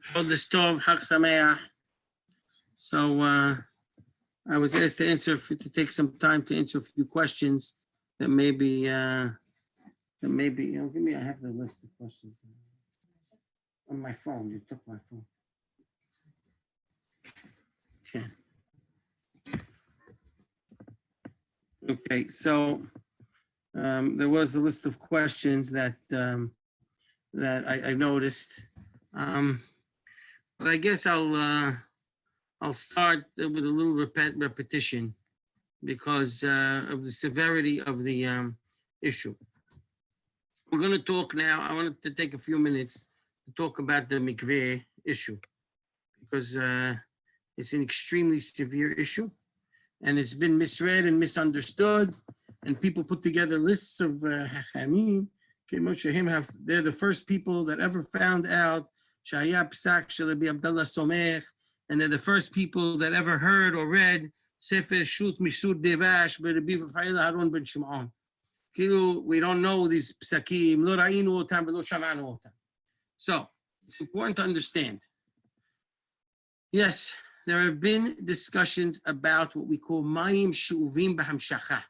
Chodesh Tov, Chag Sameach. So I was asked to take some time to answer a few questions that maybe, give me, I have the list of questions on my phone. You took my phone. Okay. Okay, so there was a list of questions that I noticed. But I guess I'll start with a little repetition because of the severity of the issue. We're going to talk now. I wanted to take a few minutes to talk about the mikveh issue because it's an extremely severe issue and it's been misread and misunderstood, and people put together lists of hachamim. They're the first people that ever found out Shaya Psak Shalabi Abdullah Somech, and they're the first people that ever heard or read Sefer Shut Mishur Devash by Rabbi Harun ben Shimon. We don't know these psakim. Lo ra'inu otam v'lo shama'nu otam. So it's important to understand. Yes, there have been discussions about what we call mayim she'uvim b'hamshacha,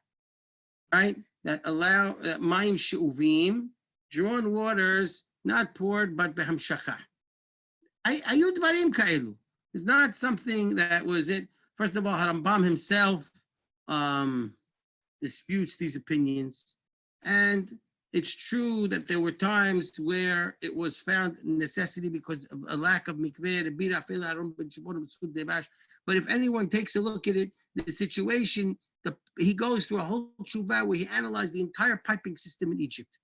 right? That allow mayim she'uvim, drawn waters, not poured, but b'hamshacha. Ayu dvarim ka'elu. It's not something that was it. First of all, Rambam himself disputes these opinions. And it's true that there were times where it was found necessity because of a lack of mikveh. But if anyone takes a look at it, the situation, he goes through a whole tshuva where he analyzed the entire piping system in Egypt.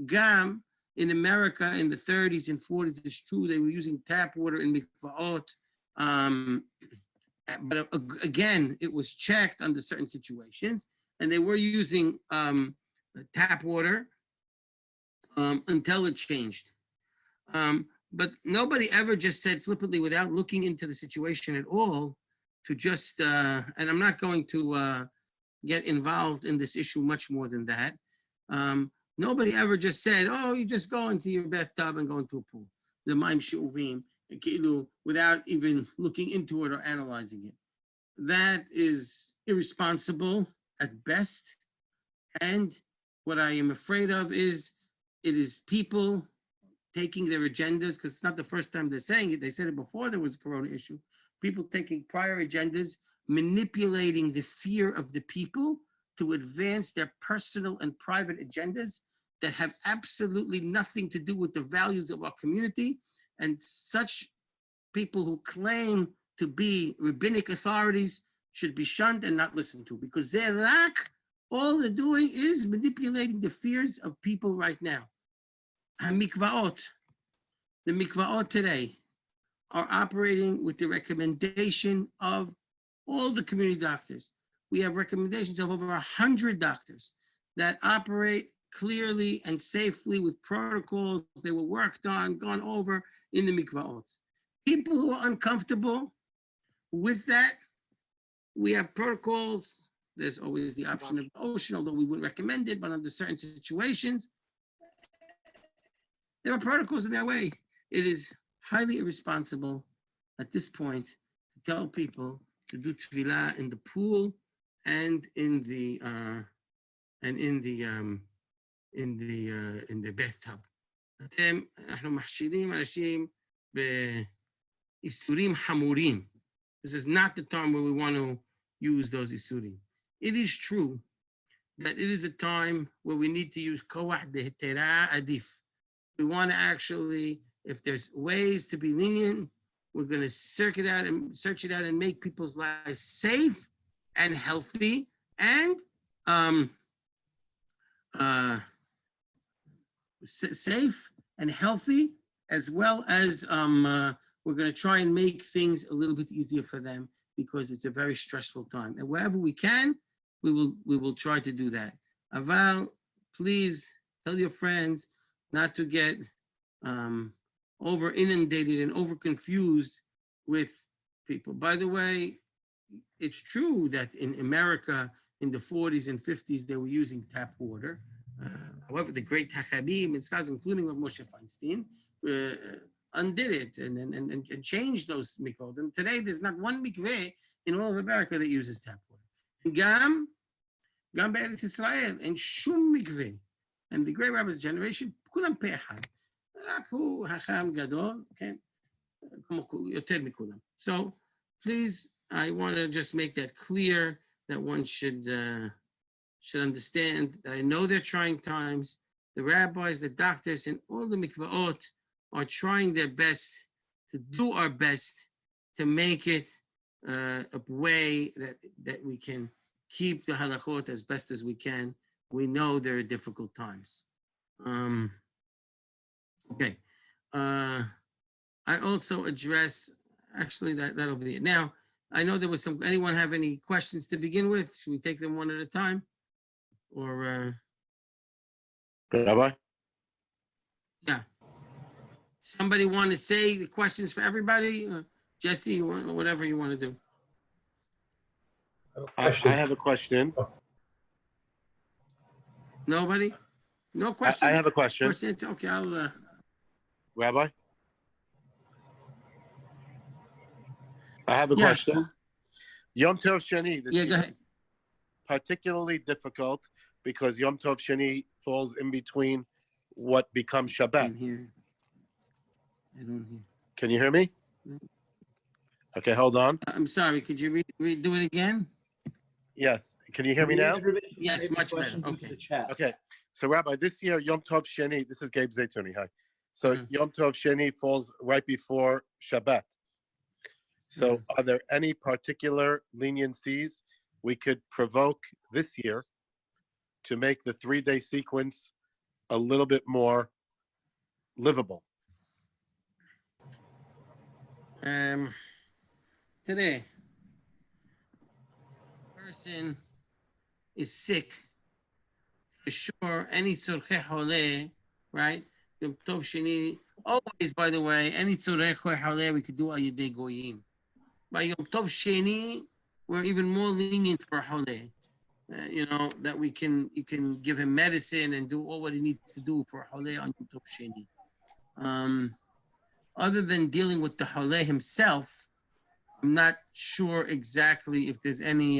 Gam, in America in the 30s and 40s, it's true they were using tap water in mikvaot. But again, it was checked under certain situations, and they were using tap water until it changed. But nobody ever just said flippantly, without looking into the situation at all, to just, and I'm not going to get involved in this issue much more than that. Nobody ever just said, oh, you just go into your bathtub and go into a pool. The Maim She'uvim, without even looking into it or analyzing it. That is irresponsible at best. And what I am afraid of is it is people taking their agendas, because it's not the first time they're saying it. They said it before there was a corona issue. People taking prior agendas, manipulating the fear of the people to advance their personal and private agendas that have absolutely nothing to do with the values of our community. And such people who claim to be rabbinic authorities should be shunned and not listened to, because all they're doing is manipulating the fears of people right now. The mikvaot today are operating with the recommendation of all the community doctors. We have recommendations of over 100 doctors that operate clearly and safely with protocols. They were worked on, gone over in the mikvaot. People who are uncomfortable with that, we have protocols. There's always the option of the ocean, although we wouldn't recommend it, but under certain situations, there are protocols in their way. It is highly irresponsible at this point to tell people to do tefillah in the pool and in the bathtub. This is not the time where we want to use those isurim. It is true that it is a time where we need to use koach dehetera adif. We want to actually, if there's ways to be lenient, we're going to search it out and make people's lives safe and healthy and safe and healthy, as well as we're going to try and make things a little bit easier for them, because it's a very stressful time. And wherever we can, we will try to do that. Aval, please tell your friends not to get over inundated and over confused with people. By the way, it's true that in America in the 40s and 50s, they were using tap water. However, the great Hachabim and scholars, including Rav Moshe Feinstein, undid it and changed those mikvot. And today there's not one mikveh in all of America that uses tap water. Gam be'eretz Israel, and shum mikveh. And the great rabbis generation, kulam pe'echad. רק הוא חכם גדול, כן? יותר מכולם. So please, I want to just make that clear that one should understand that I know they're trying times. The rabbis, the doctors, and all the mikvaot are trying their best to do our best to make it a way that we can keep the halachot as best as we can. We know there are difficult times. Okay. I also address, actually, that'll be it. Now, I know there was anyone have any questions to begin with? Should we take them one at a time? Or, Rabbi? Yeah. Somebody want to say the questions for everybody? Jesse, whatever you want to do. I have a question. Nobody? No question? I have a question. Questions? Okay, I'll... Rabbi? I have a question. Yom Tov Sheni this go year, ahead. particularly difficult because Yom Tov Sheni falls in between what becomes Shabbat. I don't hear. Can you hear me? Okay, hold on. I'm sorry, could you do it again? Yes. Can you hear me now? Yes, much better. Okay. Okay. So, Rabbi, this year, Yom Tov Sheni, this is Gabe Zeitouni. Hi. So, Yom Tov Sheni falls right before Shabbat. So, are there any particular leniencies we could provoke this year to make the 3-day sequence a little bit more livable? Today, person is sick, for sure, any tzorchei holeh, right? Yom Tov Sheni, always, by the way, any tzorchei holeh we could do al yedei goyim. By Yom Tov Sheni, we're even more lenient for holeh. That you can give him medicine and do all what he needs to do for holeh on Yom Tov Sheni. Other than dealing with the holeh himself, I'm not sure exactly if there's any,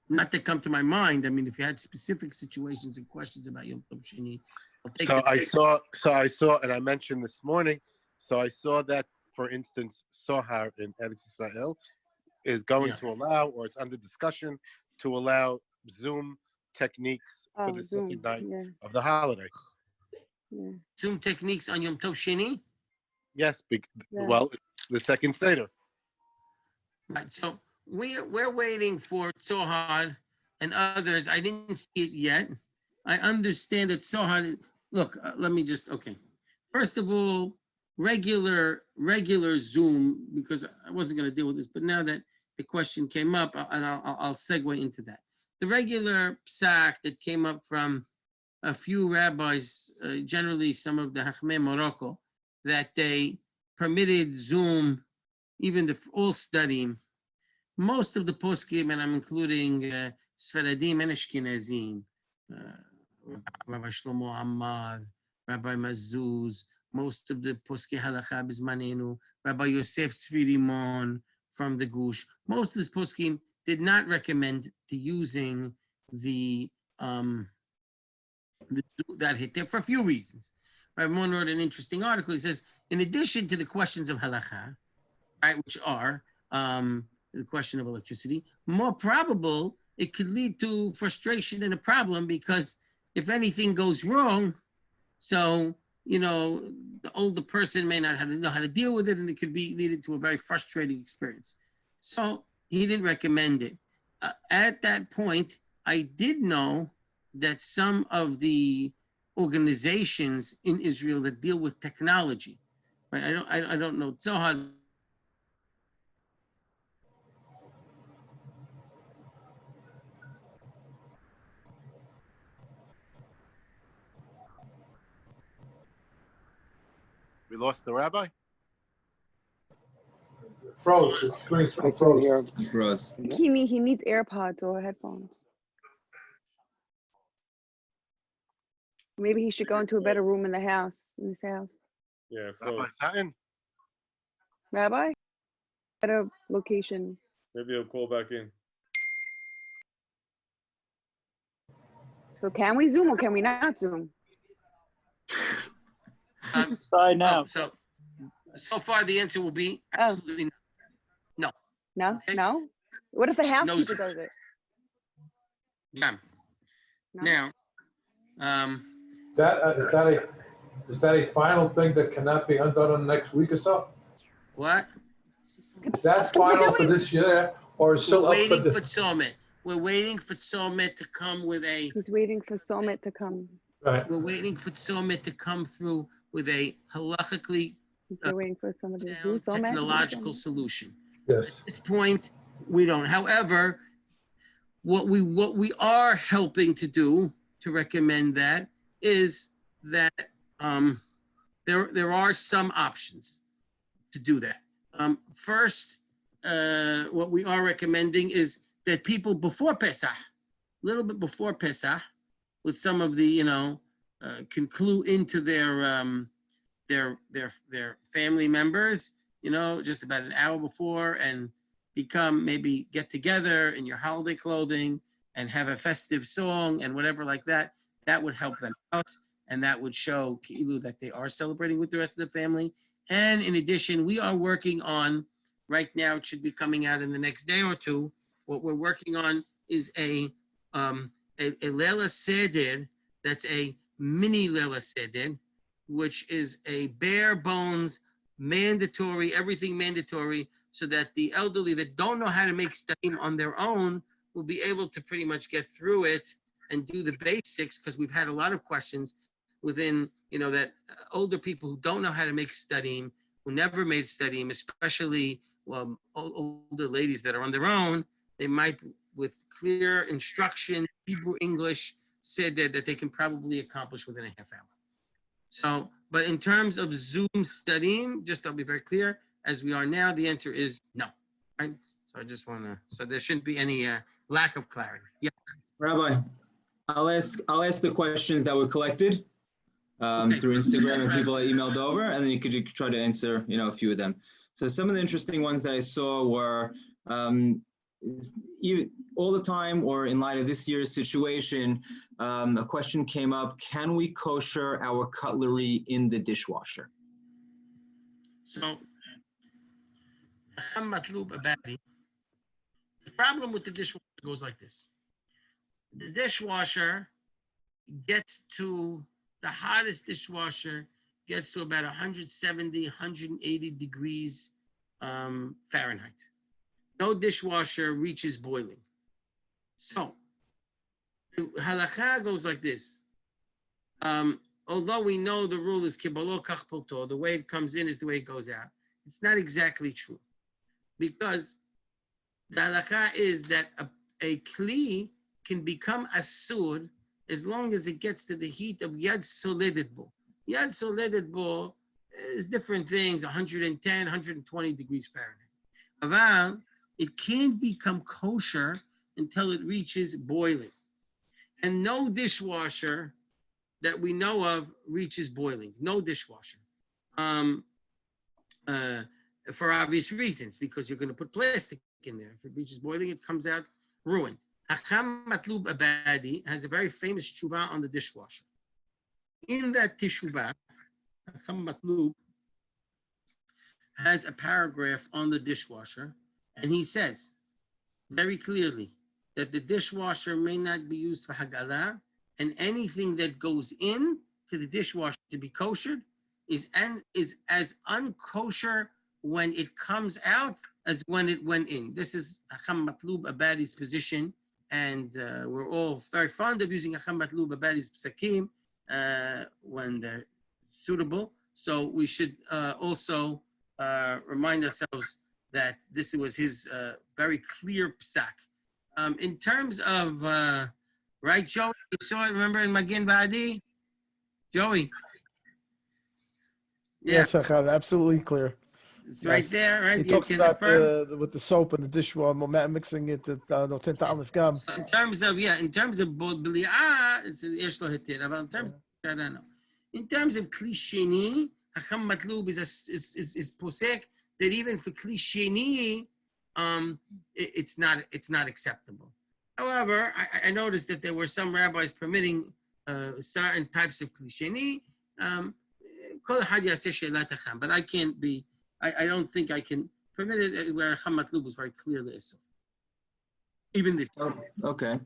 not to come to my mind. I mean, if you had specific situations and questions about Yom Tov Sheni, I saw, and I mentioned this morning, so I saw that, for instance, Sohar in Eretz Israel is going to allow, or it's under discussion, to allow Zoom techniques for the second night of the holiday. Zoom techniques on Yom Tov Sheni? Yes, well, the second Seder. Right, so we're waiting for Zohar and others. I didn't see it yet. I understand that Zohar, look, let me just, okay. First of all, regular Zoom, because I wasn't going to deal with this, but now that the question came up, and I'll segue into that. The regular psak that came up from a few rabbis, generally some of the Hachmei Morocco, that they permitted Zoom, even all studying. Most of the poskim, and I'm including Sfaradim and Ashkenazim, Rabbi Shlomo Ammar, Rabbi Mazuz, most of the Poskei Halacha Bizmanenu, Rabbi Yosef Tzvi Rimon from the Gush, most of the poskim did not recommend to using that hitter for a few reasons. Rabbi Mon wrote an interesting article. He says, in addition to the questions of halacha, right, which are the question of electricity, more probable it could lead to frustration and a problem, because if anything goes wrong, so the older person may not know how to deal with it, and it could be leading to a very frustrating experience. So he didn't recommend it. At that point, I did know that some of the organizations in Israel that deal with technology, right? I don't know Zohar. We lost the rabbi? Froze. His screen froze. He needs AirPods or headphones. Maybe he should go into a better room in his house. Yeah, Rabbi froze. Sutton? Rabbi? At a location. Maybe he'll call back in. So can we Zoom or can we not Zoom? Try now. So far the answer will be absolutely no. No? Okay. No? What if the housekeeper Zoom. does it? Yeah. No? Now, Is that a final thing that cannot be undone in the next week or so? what? Is that final for this year, or is We're still up for waiting the? for Tzomet. We're waiting for Tzomet to come with a. He's waiting for Somet to come. Right. We're waiting for Tzomet to come through with a halachically They're waiting for somebody to do sound Somet. technological solution. Yes. At this point, we don't. However, what we are helping to do to recommend that is that there are some options to do that. First, what we are recommending is that people before Pesach, a little bit before Pesach, with some of the can clue into their family members, just about an hour before, and maybe get together in your holiday clothing and have a festive song and whatever like that. That would help them out, and that would show Ki'ilu that they are celebrating with the rest of the family. And in addition, we are working on, right now, it should be coming out in the next day or two. What we're working on is a Leila Seder, that's a mini Leila Seder, which is a bare bones, mandatory, everything mandatory, so that the elderly that don't know how to make studying on their own will be able to pretty much get through it and do the basics, because we've had a lot of questions within, that older people who don't know how to make studying, who never made studying, especially older ladies that are on their own, they might, with clear instruction, Hebrew, English, said that they can probably accomplish within a half hour. So, but in terms of Zoom studying, just I'll be very clear, as we are now, the answer is no. Right? So I just want to, so there shouldn't be any lack of clarity. Yeah. Rabbi, I'll ask the questions that were collected Okay. through Instagram and That's people right. I emailed over, and then you could try to answer, a few of them. So some of the interesting ones that I saw were all the time, or in light of this year's situation, a question came up: can we kosher our cutlery in the dishwasher? So, the problem with the dishwasher goes like this. The dishwasher gets to, the hottest dishwasher gets to about 170, 180 degrees Fahrenheit. No dishwasher reaches boiling. So, the halakha goes like this. Although we know the rule is kibalo kach polto, the way it comes in is the way it goes out. It's not exactly true, because the halakha is that a kli can become asur as long as it gets to the heat of yad soledet bo. Yad soledet bo is different things, 110, 120 degrees Fahrenheit. Aval, it can't become kosher until it reaches boiling. And no dishwasher that we know of reaches boiling. No dishwasher. For obvious reasons, because you're going to put plastic in there. If it reaches boiling, it comes out ruined. Hakam Matlub Abadi has a very famous tshuva on the dishwasher. In that tshuva, Hakam Matlub has a paragraph on the dishwasher, and he says very clearly that the dishwasher may not be used for hagala, and anything that goes in to the dishwasher to be koshered is as unkosher when it comes out as when it went in. This is Hakam Matlub Abadi's position, and we're all very fond of using Hakam Matlub Abadi's psakim when they're suitable. So we should also remind ourselves that this was his very clear psak. In terms of, right, Joey, you saw it, remember, in Magin Badi? Joey? Yeah, Yes, Achad, absolutely clear. it's right Yes. there, right? He You talks can about affirm? with the soap and the dishwasher, mixing it at Noten Ta'alef Gam. So in terms of both B'li'ah, it's Yesh Lo Heter. In terms of Kli Sheni, Hacham Matlub is posek that even for kli sheni, it's not acceptable. However, I noticed that there were some rabbis permitting certain types of kli sheni. But I can't be. I don't think I can permit it where Hacham Matlub was very clearly so. Even this. Oh, okay.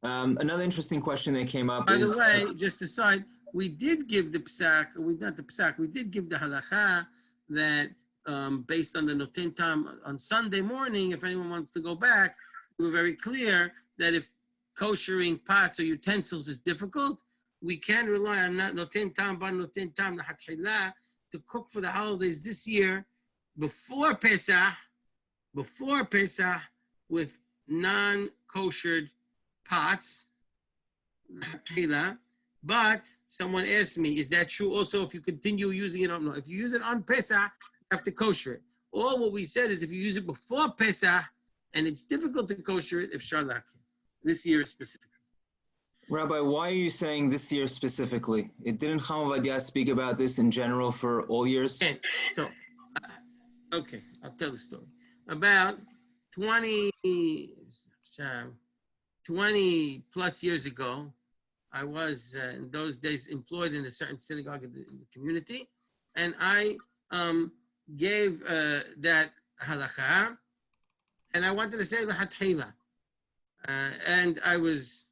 Another interesting question that came up By is, the way, just aside, we did give the psak, we did give the halacha that based on the noten tam on Sunday morning, if anyone wants to go back, we were very clear that if koshering pots or utensils is difficult, we can rely on noten tam to cook for the holidays this year before Pesach with non-koshered pots, but someone asked me, is that true also if you continue using it? No, if you use it on Pesach, you have to kosher it. All what we said is if you use it before Pesach and it's difficult to kosher it, if sharlak, this year specifically. Rabbi, why are you saying this year specifically? It didn't Chama speak about this in general for all years? Okay, so, okay, I'll tell the story. About 20 plus years ago, I was in those days employed in a certain synagogue in the community, and I gave that halakha, and I wanted to say the hatchila, and I was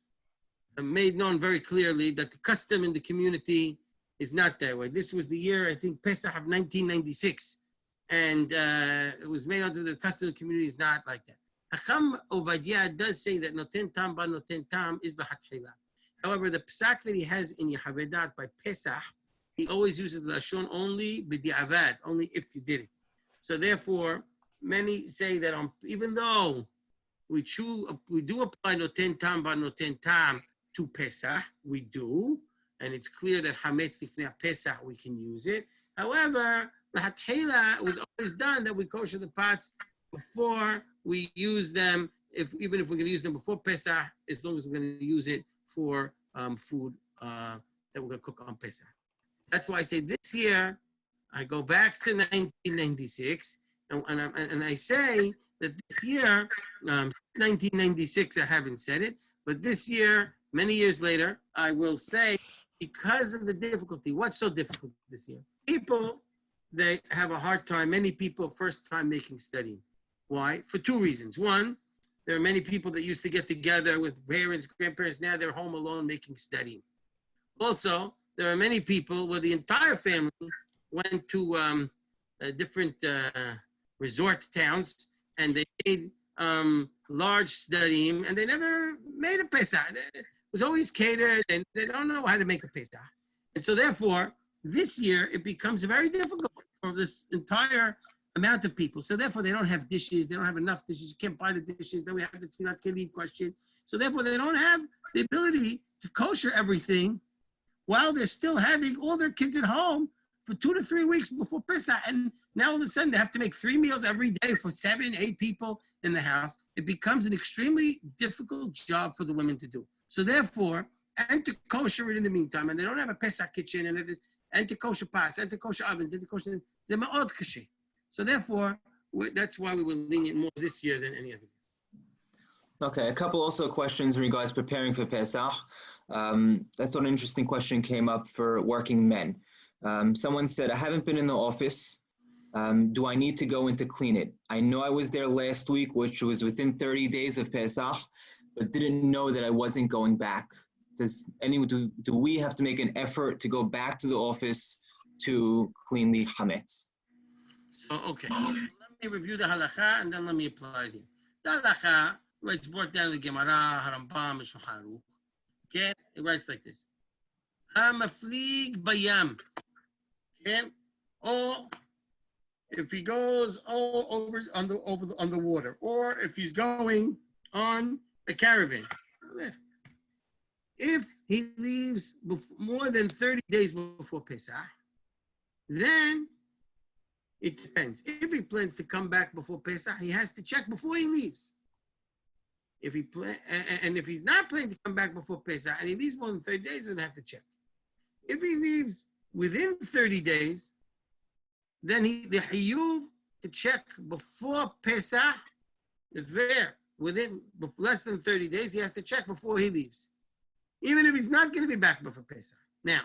made known very clearly that the custom in the community is not that way. This was the year, I think, Pesach of 1996, and it was made out of the custom of the community is not like that. Hacham Ovadia does say that noten tam ba noten tam is the hatchila. However, the psak that he has in Yehavedat by Pesach, he always uses the lashon only b'di'avad, only if you did it. So therefore, many say that even though we do apply noten tam ba noten tam to Pesach, we do, and it's clear that hametz lifnei Pesach we can use it. However, the hatchila was always done that we kosher the pots before we use them, even if we're going to use them before Pesach, as long as we're going to use it for food that we're going to cook on Pesach. That's why I say this year, I go back to 1996, and I say that this year, 1996, I haven't said it, but this year, many years later, I will say, because of the difficulty, what's so difficult this year? People, they have a hard time, many people, first time making studying. Why? For two reasons. One, there are many people that used to get together with parents, grandparents. Now they're home alone making studying. Also, there are many people where the entire family went to different resort towns and they made large studying and they never made a Pesach. It was always catered and they don't know how to make a Pesach. And so therefore, this year it becomes very difficult for this entire amount of people. So therefore, they don't have dishes. They don't have enough dishes. You can't buy the dishes. Then we have the Tfilat Kelim question. So therefore, they don't have the ability to kosher everything while they're still having all their kids at home for 2 to 3 weeks before Pesach. And now all of a sudden, they have to make 3 meals every day for 7, 8 people in the house. It becomes an extremely difficult job for the women to do. So therefore, and to kosher it in the meantime, and they don't have a Pesach kitchen, and to kosher pots, and to kosher ovens, and to kosher, they're ma'od kashe. So therefore, that's why we were lenient more this year than any other year. Okay, a couple also questions in regards to preparing for Pesach. I thought an interesting question came up for working men. Someone said, I haven't been in the office. Do I need to go in to clean it? I know I was there last week, which was within 30 days of Pesach, but didn't know that I wasn't going back. Do we have to make an effort to go back to the office to clean the chametz? So, okay, let me review the halakha and then let me apply it here. The halakha, it's brought down in the Gemara, Harambam, and Shulchan Aruch. Okay, it writes like this: Hamaflig bayam. Okay, or if he goes over on the water, or if he's going on a caravan. If he leaves more than 30 days before Pesach, then it depends. If he plans to come back before Pesach, he has to check before he leaves. If he's not planning to come back before Pesach and he leaves more than 30 days, he doesn't have to check. If he leaves within 30 days, then the Hiyuv to check before Pesach is there. Within less than 30 days, he has to check before he leaves. Even if he's not going to be back before Pesach. Now,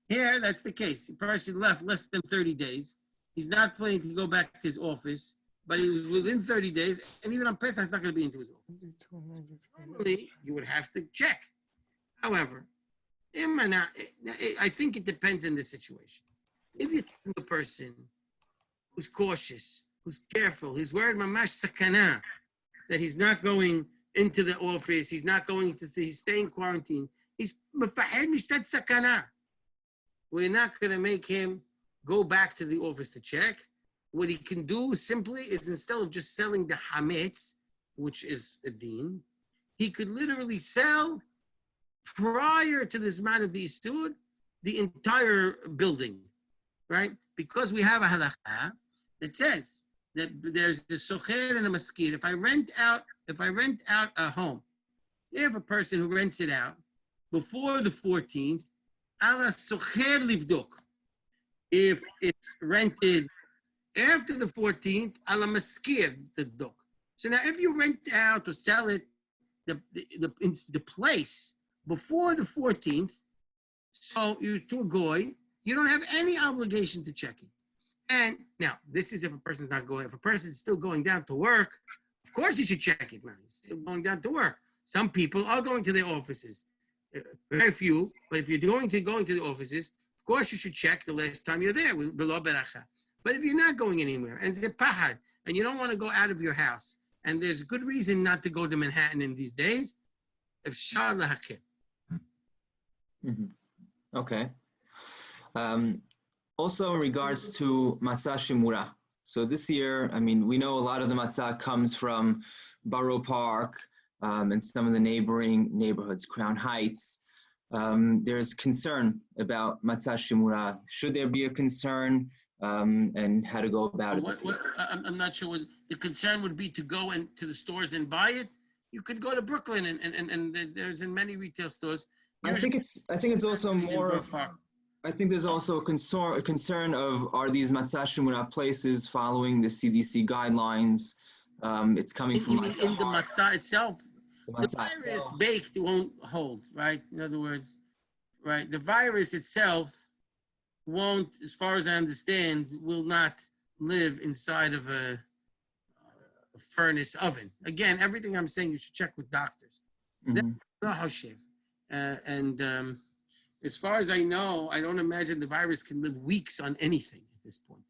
here, that's the case. The person left less than 30 days. He's not planning to go back to his office, but he was within 30 days, and even on Pesach, he's not going to be into his office. Normally, you would have to check. However, I think it depends on the situation. If you're a person who's cautious, who's careful, he's worried mamash sakana, that he's not going into the office, he's not going to, he's staying quarantined. He's mafahid mishtat sakana. We're not going to make him go back to the office to check. What he can do simply is, instead of just selling the hametz, which is a deen, he could literally sell, prior to this man of the Isud, the entire building, right? Because we have a halakha that says that there's the socher and a maskir. If I rent out a home, if a person who rents it out before the 14th, ala socher livdok. If it's rented after the 14th, ala maskir livdok. So now, if you rent out or sell it, the place before the 14th, so you're to a goy, you don't have any obligation to check it. And now, this is if a person's not going. If a person's still going down to work, of course you should check it, man. He's still going down to work. Some people are going to their offices. Very few, but if you're going to the offices, of course you should check the last time you're there. But if you're not going anywhere, and it's a pahad, and you don't want to go out of your house, and there's good reason not to go to Manhattan in these days, efshar lahakir. Okay. Also, in regards to matzah shemura. So this year, I mean, we know a lot of the matzah comes from Borough Park and some of the neighboring neighborhoods, Crown Heights. There's concern about matzah shemura. Should there be a concern, and how to go about it this year? I'm not sure what the concern would be, to go to the stores and buy it. You could go to Brooklyn and there's in many retail stores. I think it's also more of, I think there's also a concern of, are these matzah shemura places following the CDC guidelines? It's coming from in the matzah itself. The virus baked won't hold, right? In other words, right? The virus itself won't, as far as I understand, will not live inside of a furnace oven. Again, everything I'm saying, you should check with doctors. As far as I know, I don't imagine the virus can live weeks on anything at this point,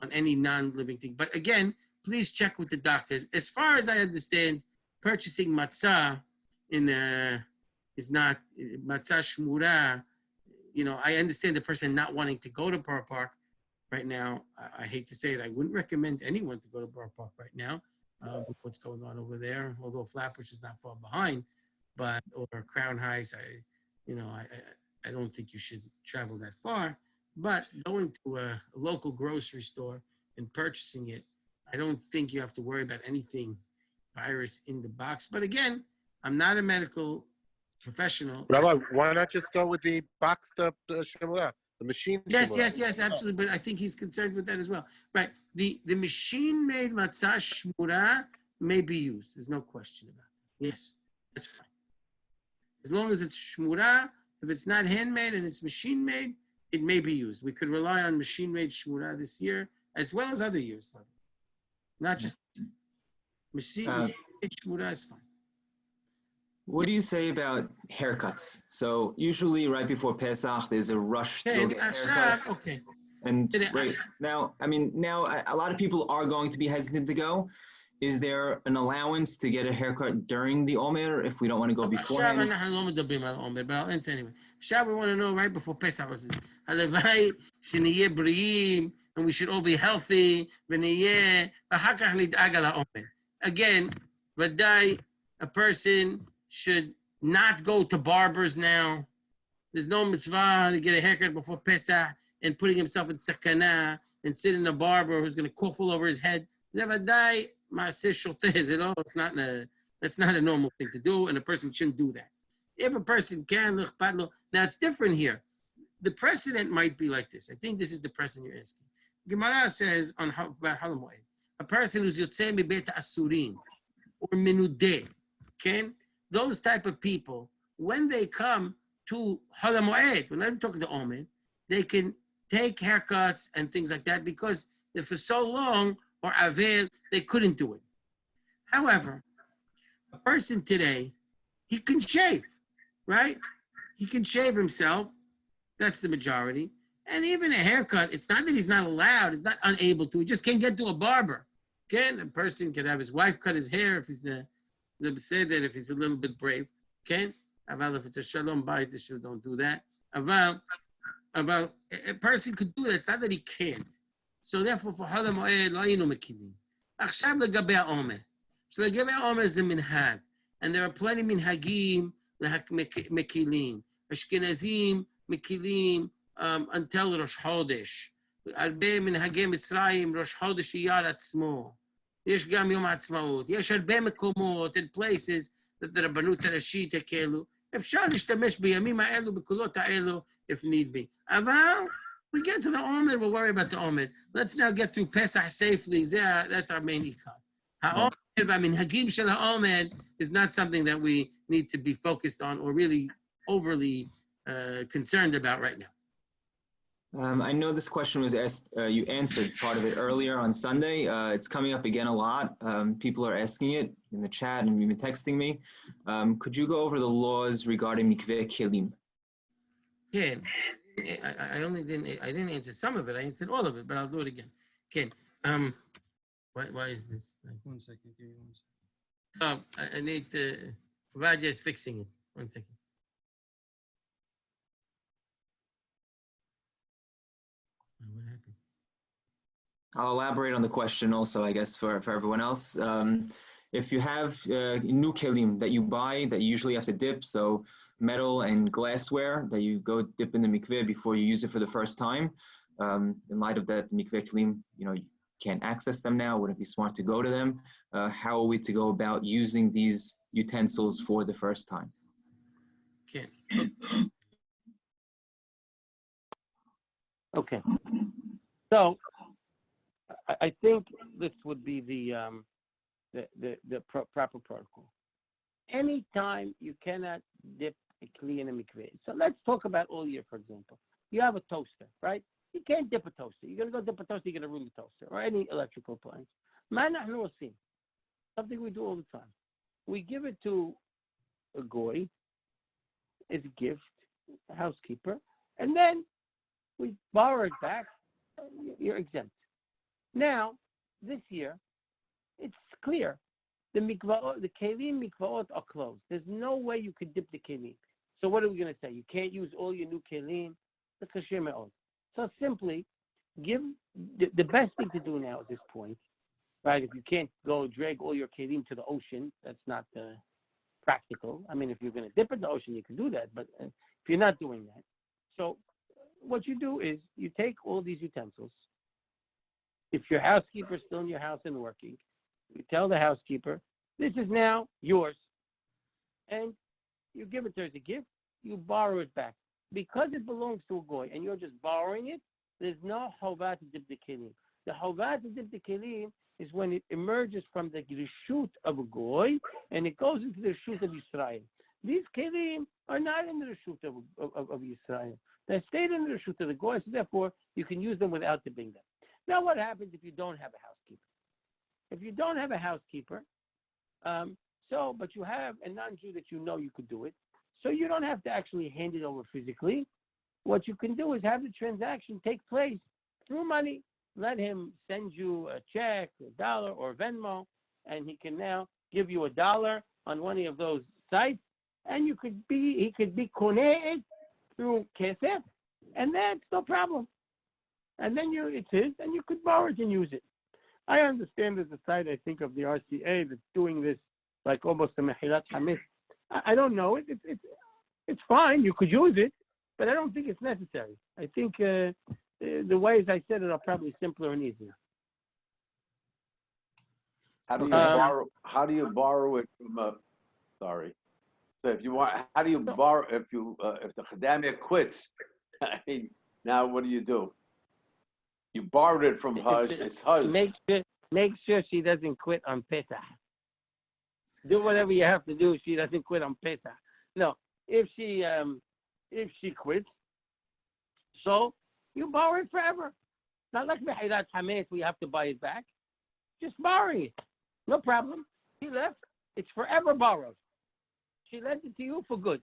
on any non-living thing. But again, please check with the doctors. As far as I understand, purchasing matzah is not matzah shmura. You know, I understand the person not wanting to go to Borough Park right now. I hate to say it, I wouldn't recommend anyone to go to Borough Park right now with what's going on over there. Although Flatbush is not far behind, but or Crown Heights, I don't think you should travel that far. But going to a local grocery store and purchasing it, I don't think you have to worry about anything virus in the box. But again, I'm not a medical professional. Rabbi, why not just go with the boxed up shemura, the machine? Yes, absolutely. But I think he's concerned with that as well. Right. The machine-made matzah shmura may be used. There's no question about it. Yes, that's fine. As long as it's shmura, if it's not handmade and it's machine-made, it may be used. We could rely on machine-made shmura this year, as well as other years, but not just machine-made shmura is fine. What do you say about haircuts? So usually right before Pesach, there's a rush to go get haircuts. Okay. And right now, a lot of people are going to be hesitant to go. Is there an allowance to get a haircut during the Omer if we don't want to go beforehand? But I'll answer anyway. We want to know right before Pesach. Halavai, sheniyeh briim, and we should all be healthy. Again, Vadai, a person should not go to barbers now. There's no mitzvah to get a haircut before Pesach and putting himself in sakana and sit in a barber who's going to cough all over his head. Zavadai, it's not a normal thing to do, and a person shouldn't do that. If a person can, now it's different here. the precedent might be like this. I think this is the precedent you're asking. Gemara says about Hol HaMoed, a person who's Yotzei Mibeit Asurim or Menudeh, okay? Those type of people, when they come to Hol HaMoed, when I'm talking to Omen, they can take haircuts and things like that because if for so long or Avel, they couldn't do it. However, a person today, he can shave, right? He can shave himself. That's the majority. And even a haircut, it's not that he's not allowed, he's not unable to, he just can't get to a barber. Okay? A person can have his wife cut his hair if he's say that if he's a little bit brave. Okay? Aval, if it's a shalom bayit issue, don't do that. Aval, a person could do that, it's not that he can't. So therefore, for Hol HaMoed, לא היינו מקילים. עכשיו לגבי העומר. שלגבי העומר זה מנהג. And there are plenty מנהגים מקילים. אשכנזים מקילים until ראש חודש. הרבה מנהגי מצרים, ראש חודש אייר עצמו. יש גם יום העצמאות. יש הרבה מקומות and places that the רבנות הראשית הקלו. אפשר להשתמש בימים האלו, בקולות האלו, if need be. אבל we get to the Omer, we'll worry about the Omer. Let's now get through Pesach safely. That's our main ikar. HaOmer, v'minhagim shel HaOmer is not something that we need to be focused on or really overly concerned about right now. I know this question was asked, you answered part of it earlier on Sunday. It's coming up again a lot. People are asking it in the chat and even texting me. Could you go over the laws regarding mikveh kelim? Yeah. I didn't answer some of it. I answered all of it, but I'll do it again. Okay. Why is this? 1 second. Give me 1 second. I need to. Raja is fixing it. 1 second. What happened? I'll elaborate on the question also, I guess, for everyone else. If you have new kelim that you buy that you usually have to dip, so metal and glassware that you go dip in the mikveh before you use it for the first time, in light of that mikveh kelim, you can't access them now. Would it be smart to go to them? How are we to go about using these utensils for the first time? Okay. Okay. So I think this would be the proper protocol. Anytime you cannot dip a kli in a mikveh. So let's talk about all year, for example. You have a toaster, right? You can't dip a toaster. You're going to go dip a toaster, you're going to ruin the toaster, or any electrical appliance. Something we do all the time. We give it to a goy as a gift, a housekeeper, and then we borrow it back. You're exempt. Now, this year, it's clear. The kelim mikvaot are closed. There's no way you could dip the kelim. So what are we going to say? You can't use all your new kelim. That's kasher me'od. So simply, give the best thing to do now at this point, right? If you can't go drag all your kelim to the ocean, that's not practical. I mean, if you're going to dip in the ocean, you can do that. But if you're not doing that, so what you do is you take all these utensils. If your housekeeper is still in your house and working, you tell the housekeeper, this is now yours. And you give it to her as a gift, you borrow it back. Because it belongs to a goy and you're just borrowing it, there's no chovah to dip the kelim. The chovah to dip the kelim is when it emerges from the reshut of a goy and it goes into the reshut of Yisrael. These kelim are not in the reshut of Yisrael. They stayed in the reshut of the goy, so therefore you can use them without dipping them. Now what happens if you don't have a housekeeper? If you don't have a housekeeper, but you have a non-Jew that you know you could do it, so you don't have to actually hand it over physically. What you can do is have the transaction take place through money. Let him send you a check, $1 or Venmo, and he can now give you $1 on one of those sites, and he could be connected through Kesef, and that's no problem. And then it's his, and you could borrow it and use it. I understand there's a site, I think, of the RCA that's doing this like almost a mehilat hametz. I don't know. It's fine. You could use it, but I don't think it's necessary. I think the ways I said it are probably simpler and easier. How do you borrow it from a? Sorry. So if you want, how do you borrow if the chadamia quits? Now what do? You borrowed it from Hajj. It's Hajj. Make sure she doesn't quit on Pesach. Do whatever you have to do. She doesn't quit on Pesach. No, if she quits, so you borrow it forever. Not like Mehirat Hametz, we have to buy it back. Just borrowing it, no problem. She left. It's forever borrowed. She lent it to you for good.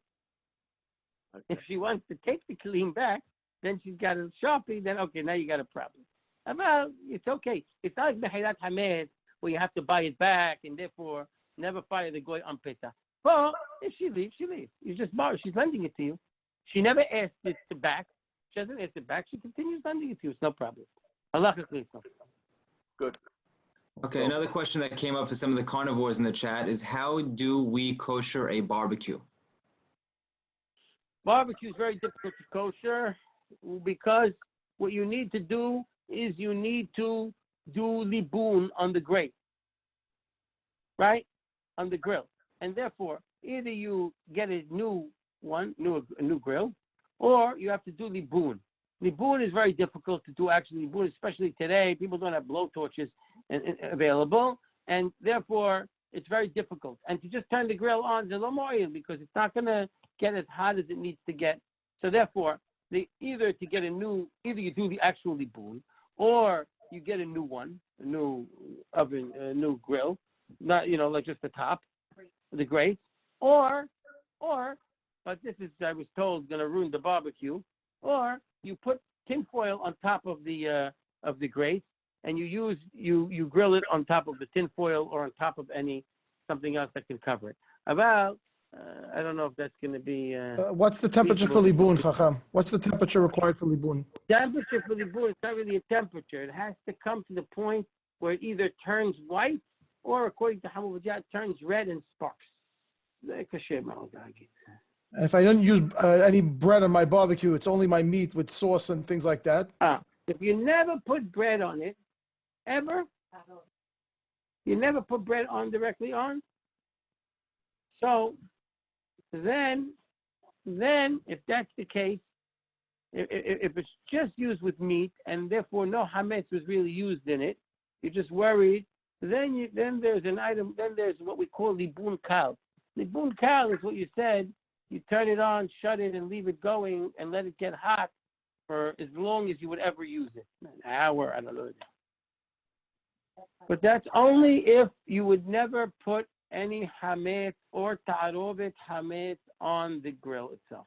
Okay. If she wants to take the clean back, then she's got a shopping. Then okay, now you got a problem. Well, it's okay. It's not like Mehirat Hametz where you have to buy it back and therefore never fire the goy on Pesach. Well, if she leaves, she leaves. You just borrow. She's lending it to you. She never asked it to back. She doesn't ask it back. She continues lending it to you. It's no problem. Good. Okay, another question that came up for some of the carnivores in the chat is how do we kosher a barbecue? Barbecue is very difficult to kosher because what you need to do is you need to do libun on the grate, right? On the grill. And therefore, either you get a new grill, or you have to do libun. Libun is very difficult to do, actually. Libun, especially today, people don't have blowtorches available, and therefore, it's very difficult. And to just turn the grill on is a little more oil because it's not going to get as hot as it needs to get. So therefore, either you do the actual libun, or you get a new one, a new oven, a new grill, not, like just the top, the grate, or, but this is, I was told, going to ruin the barbecue, or you put tinfoil on top of the grate, and you grill it on top of the tinfoil or on top of something else that can cover it. About, I don't know if that's going to be. What's the temperature for libun, Chacham? What's the temperature required for libun? Temperature for libun is not really a temperature. It has to come to the point where it either turns white or, according to Hamuvajat, turns red and sparks. And if I don't use any bread on my barbecue, it's only my meat with sauce and things like that. If you never put bread on it, ever, you never put bread on directly on. So then if that's the case, if it's just used with meat and therefore no hametz was really used in it, you're just worried. Then there's an item. Then there's what we call libun kal. Libun kal is what you said. You turn it on, shut it, and leave it going, and let it get hot for as long as you would ever use it. An hour, I don't know. But that's only if you would never put any hametz or ta'arovet hametz on the grill itself.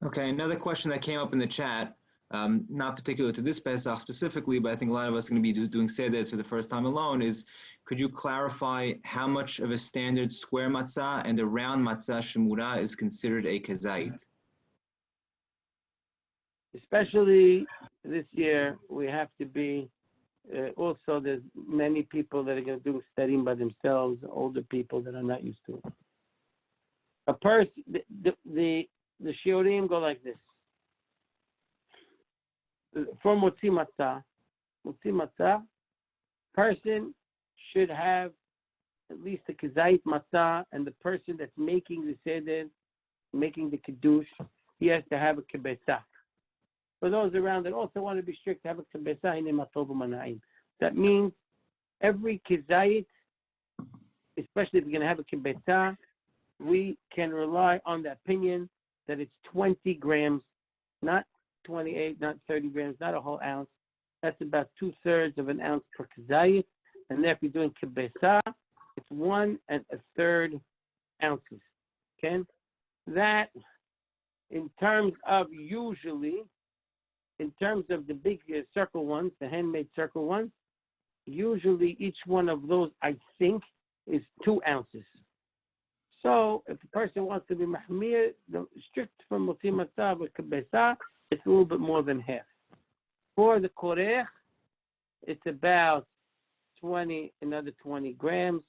Okay, another question that came up in the chat, not particular to this Pesach specifically, but I think a lot of us are going to be doing seders for the first time alone, is could you clarify how much of a standard square matzah and a round matzah shemura is considered a kazait? Especially this year, we have to be, also there's many people that are going to do studying by themselves, older people that are not used to it. A person, the shiurim go like this. For motzi matzah, person should have at least a kazait matzah, and the person that's making the seder, making the kiddush, he has to have a kibesah. For those around that also want to be strict, to have a kibesah in matov u'mana'im. That means every kazait, especially if you're going to have a kibesah, we can rely on the opinion that it's 20 grams, not 28, not 30 grams, not a whole ounce. That's about 2/3 of an ounce per kazayit. And then if you're doing kibesah, it's 1 1/3 ounces. Okay? That, in terms of the big circle ones, the handmade circle ones, usually each one of those, I think, is 2 ounces. So if the person wants to be mahmir, strict from motzi matzah with kibesah, it's a little bit more than half. For the korech, it's about another 20 grams.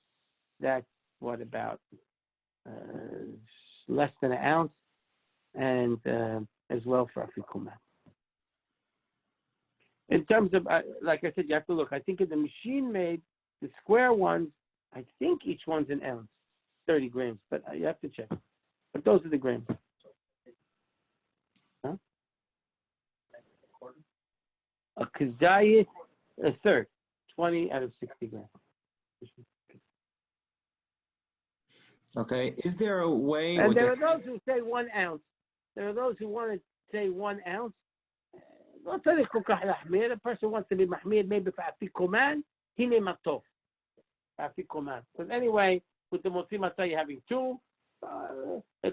That's what, about less than an ounce, and as well for afikuma. In terms of, like I said, you have to look. I think in the machine-made, the square ones, I think each one's an ounce, 30 grams, but you have to check. But those are the grams. Huh? A kazayit, a third, 20 out of 60 grams. Okay. Is there a way? And there are those who say 1 ounce. There are those who want to say 1 ounce. לא צריך כל כך להחמיר. A person wants to be מחמיר maybe for afikoman. הנה מה טוב. afikoman. But anyway, with the מוציא מצה you're having 2.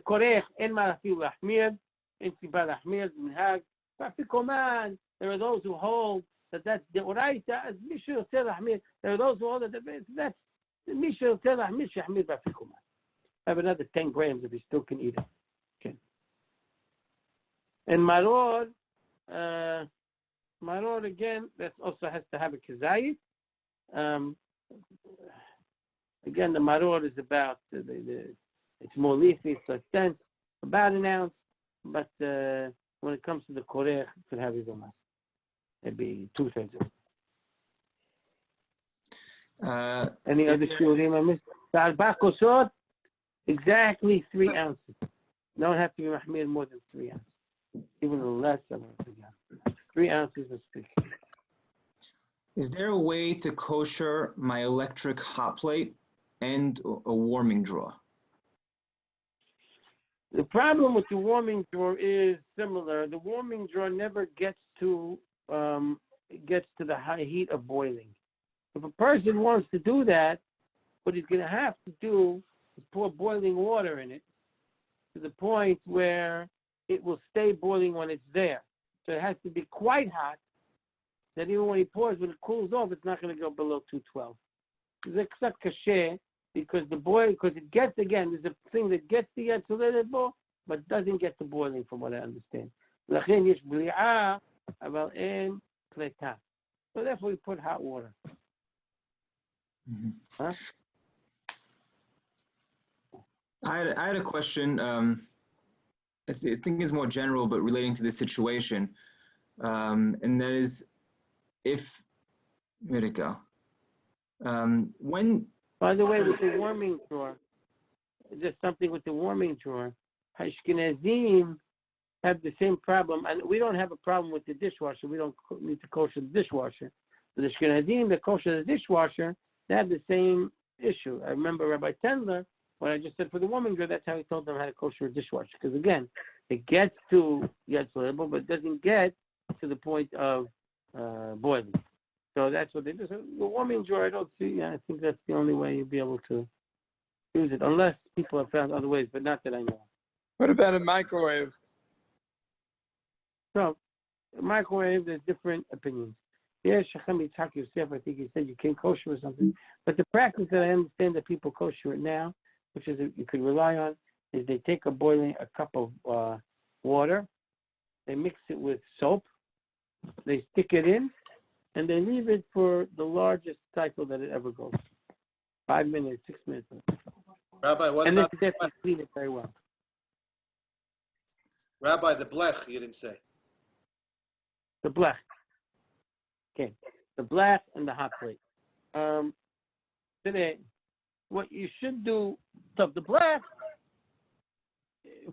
כורך, אין מה אפילו להחמיר. אין סיבה להחמיר, זה מנהג. afikoman, there are those who hold that that's the אורייתא, אז מי שיוצא להחמיר. There are those who hold that that's מי שיוצא להחמיר, שיחמיר באפיקומן. Have another 10 grams if he still can eat it. Okay. And maror again, that also has to have a kazayit. Again, the maror is about it's more leafy, it's less dense, about 1 ounce. But when it comes to the korech, it could have even less. It'd be 2/3 of it. Any other shurim I missed? Arba kosot, exactly 3 ounces. Don't have to be mahmir more than 3 ounces. Even a little less than 3 ounces is speak. Is there a way to kosher my electric hot plate and a warming drawer? The problem with the warming drawer is similar. The warming drawer never gets to the high heat of boiling. If a person wants to do that, what he's going to have to do is pour boiling water in it to the point where it will stay boiling when it's there. So it has to be quite hot that even when he pours, when it cools off, it's not going to go below 212. It's not kasher because it gets, again, there's a thing that gets the yetzer but doesn't get to boiling from what I understand. לכן יש בליעה, אבל אין פליטה. So therefore we put hot water. Mm-hmm. Huh? I had a question. I think it's more general, but relating to this situation, and that is, where'd it go? When. By the way, with the warming drawer, just something with the warming drawer. Ashkenazim have the same problem, and we don't have a problem with the dishwasher. We don't need to kosher the dishwasher. The Ashkenazim that kosher the dishwasher, they have the same issue. I remember Rabbi Tendler, what I just said for the warming drawer, that's how he told them how to kosher a dishwasher. Because again, it gets to yetzer, but it doesn't get to the point of boiling. So that's what they do. So the warming drawer, I don't see. I think that's the only way you'll be able to use it, unless people have found other ways, but not that I know of. What about a microwave? So, microwave, there's different opinions. Yeah, Shechem Yitzhak Yosef, I think he said you can't kosher or something. But the practice that I understand that people kosher it now, which is you could rely on, is they take a cup of water, they mix it with soap, they stick it in, and they leave it for the largest cycle that it ever goes. 5 minutes, 6 minutes. Rabbi, what and about then they clean it very well. Rabbi, the blech, you didn't say. The blech. Okay. The blech and the hot plate. Today, what you should do, so the blech,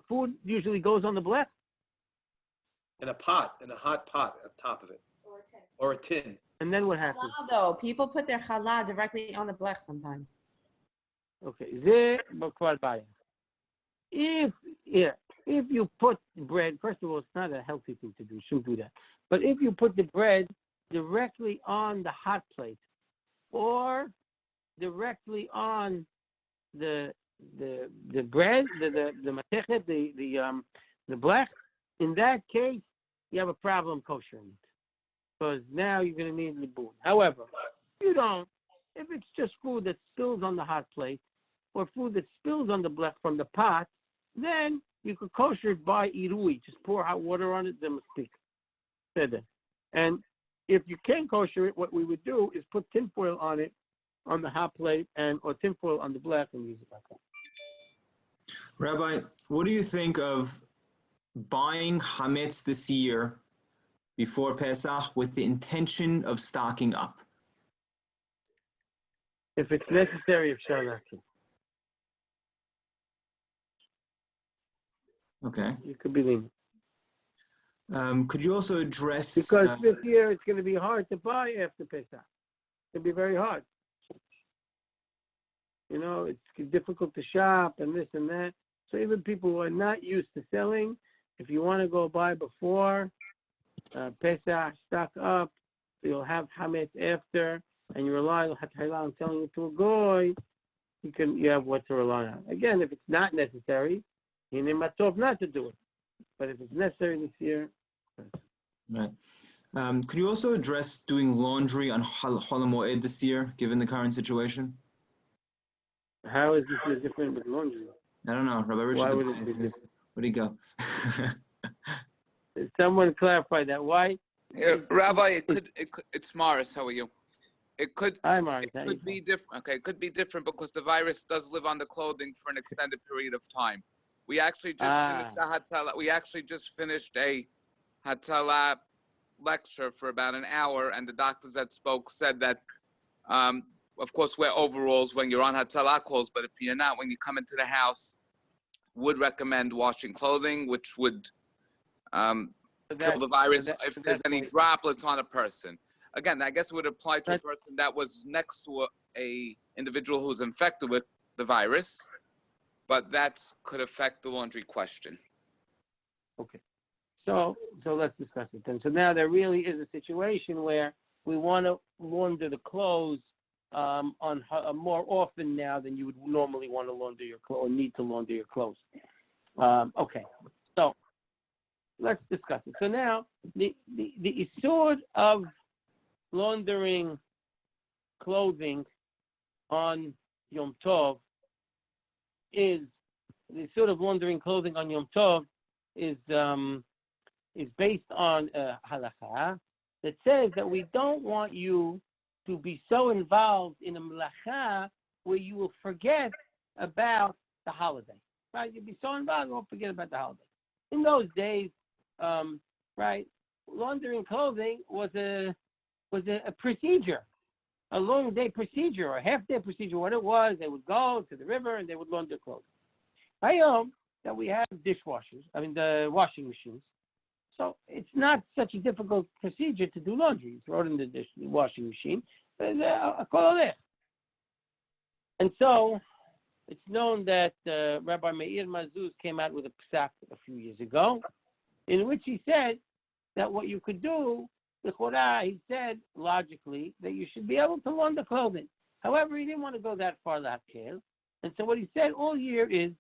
food usually goes on the blech. In a hot pot on top of it. Or a tin. And then what happens? Though people put their challah directly on the blech sometimes. Okay. Ze b'kvar baya. If you put bread, first of all, it's not a healthy thing to do. You shouldn't do that. But if you put the bread directly on the hot plate or directly on the bread, the matechet, the blech, in that case, you have a problem koshering it. Because now you're going to need libun. However, you don't. If it's just food that spills on the hot plate or food that spills on the blech from the pot, then you could kosher it by irui. Just pour hot water on it, then speak. And if you can't kosher it, what we would do is put tinfoil on it, on the hot plate, or tinfoil on the blech and use it like that. Rabbi, what do you think of buying chametz this year before Pesach with the intention of stocking up? If it's necessary, if shalaki. Okay. You could be lenient. Could you also address? Because this year it's going to be hard to buy after Pesach. It's going to be very hard. You know, it's difficult to shop and this and that. So even people who are not used to selling, if you want to go buy before Pesach, stock up, so you'll have Hametz after, and you rely on selling it to a goy, you have what to rely on. Again, if it's not necessary, you need not to do it. But if it's necessary this year, right. Could you also address doing laundry on Chol Hamoed this year, given the current situation? how is this year different with laundry? I don't know. Rabbi Why Richard, would it be different? where'd he go? Someone clarify that. Why? Rabbi, it's Morris. How are you? Hi, Morris. It could be different. Okay, it could be different because the virus does live on the clothing for an extended period of time. We actually just finished a Hatzalah. We actually just finished a Hatzalah lecture for about an hour, and the doctors that spoke said that, of course, wear overalls when you're on Hatzalah calls, but if you're not, when you come into the house, would recommend washing clothing, which would kill the virus if there's any droplets on a person. Again, I guess it would apply to a person that was next to a individual who's infected with the virus, but that could affect the laundry question. Okay. So let's discuss it then. So now there really is a situation where we want to launder the clothes on more often now than you would normally want to launder your clothes or need to launder your clothes. Okay. So let's discuss it. So now the issur of laundering clothing on Yom Tov is the issur of laundering clothing on Yom Tov is based on halakha that says that we don't want you to be so involved in a melacha where you will forget about the holiday. Right? You'll be so involved, you won't forget about the holiday. In those days, right, laundering clothing was a procedure, a long day procedure or a half day procedure. What it was, they would go to the river and they would launder clothing. I know that we have the washing machines. So it's not such a difficult procedure to do laundry. You throw it in the washing machine, and and so it's known that Rabbi Meir Mazuz came out with a psak a few years ago, in which he said that what you could do, he said logically that you should be able to launder clothing. However, he didn't want to go that far, and so what he said all year is,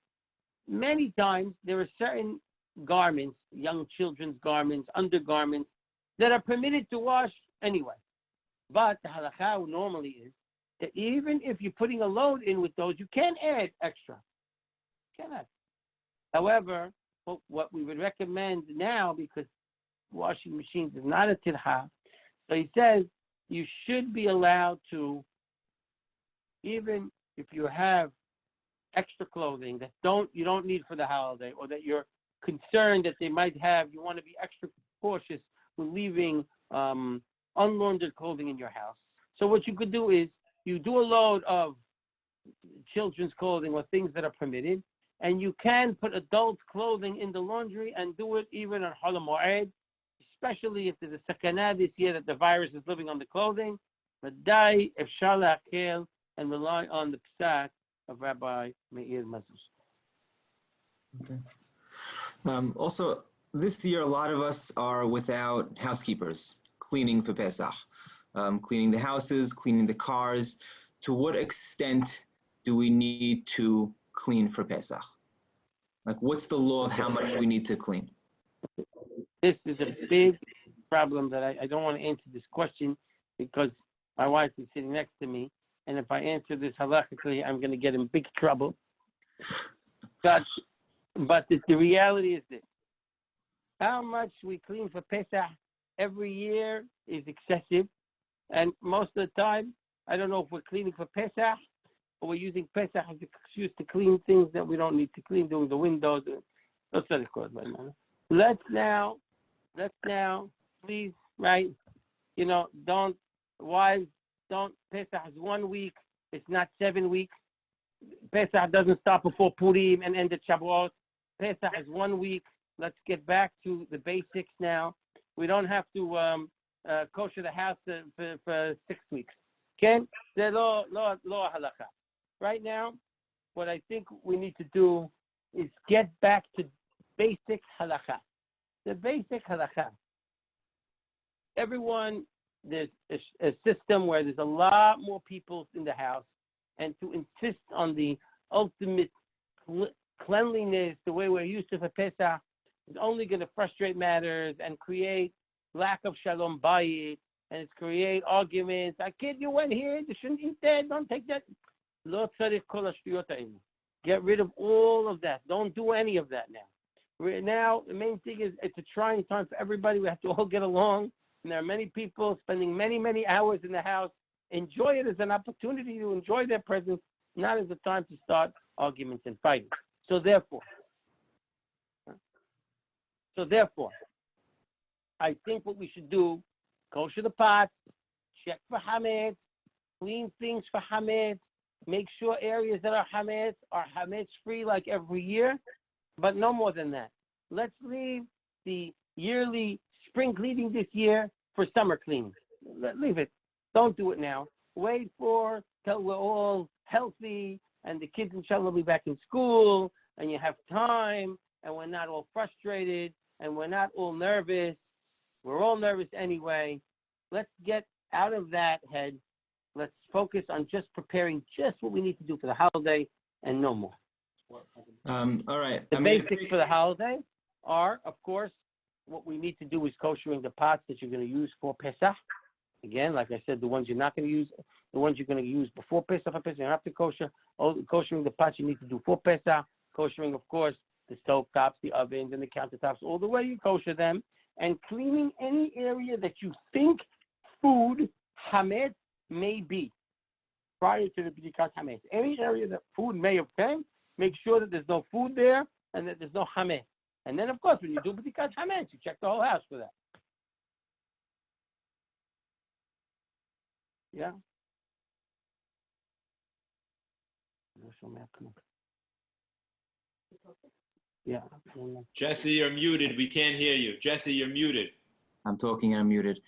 many times there are certain garments, young children's garments, undergarments, that are permitted to wash anyway. But the halakha normally is that even if you're putting a load in with those, you can add extra. You can add. However, what we would recommend now, because washing machines is not a tirha, so he says you should be allowed to, even if you have extra clothing that you don't need for the holiday, or that you're concerned that they might have, you want to be extra cautious with leaving unlaundered clothing in your house. So what you could do is you do a load of children's clothing or things that are permitted, and you can put adult clothing in the laundry and do it even on Chol Hamoed, especially if there's a sakana this year that the virus is living on the clothing. But die efshar le'akel and rely on the psak of Rabbi Meir Mazuz. Okay. Also, this year, a lot of us are without housekeepers cleaning for Pesach, cleaning the houses, cleaning the cars. To what extent do we need to clean for Pesach? Like, what's the law of how much we need to clean? This is a big problem that I don't want to answer this question because my wife is sitting next to me, and if I answer this halachically, I'm going to get in big trouble. But the reality is this. How much we clean for Pesach every year is excessive. And most of the time, I don't know if we're cleaning for Pesach or we're using Pesach as an excuse to clean things that we don't need to clean, doing the windows. Let's now, please, right? Wives, Pesach is 1 week. It's not 7 weeks. Pesach doesn't start before Purim and end at Shavuot. Pesach is 1 week. Let's get back to the basics now. We don't have to kosher the house for 6 weeks. Okay? Lo halakha. Right now, what I think we need to do is get back to basic halakha. The basic halakha. Everyone, there's a system where there's a lot more people in the house, and to insist on the ultimate cleanliness, the way we're used to for Pesach, is only going to frustrate matters and create lack of shalom bayit, and it's create arguments. A kid, you went here, you shouldn't eat that, don't take that. Lo tzarich kol hashטויות האלה. Get rid of all of that. Don't do any of that now. Right now, the main thing is it's a trying time for everybody. We have to all get along. And there are many people spending many, many hours in the house. Enjoy it as an opportunity to enjoy their presence, not as a time to start arguments and fighting. So therefore, I think what we should do, kosher the pots, check for hametz, clean things for hametz, make sure areas that are hametz free like every year, but no more than that. Let's leave the yearly spring cleaning this year for summer cleaning. Leave it. Don't do it now. Wait till we're all healthy and the kids inshallah will be back in school and you have time and we're not all frustrated and we're not all nervous. We're all nervous anyway. Let's get out of that head. Let's focus on just preparing just what we need to do for the holiday and no more. All right. The basics for the holiday are, of course, what we need to do is koshering the pots that you're going to use for Pesach. Again, like I said, the ones you're not going to use, the ones you're going to use before Pesach, you don't have to kosher. Koshering the pots you need to do for Pesach. Koshering, of course, the stove tops, the ovens, and the countertops, all the way you kosher them. And cleaning any area that you think food, hametz, may be prior to the bdikat hametz. Any area that food may have come, make sure that there's no food there and that there's no hametz. And then, of course, when you do bdikat hametz, you check the whole house for that. Yeah. Yeah. Jesse, you're muted. We can't hear you. Jesse, you're muted. I'm talking and I'm muted.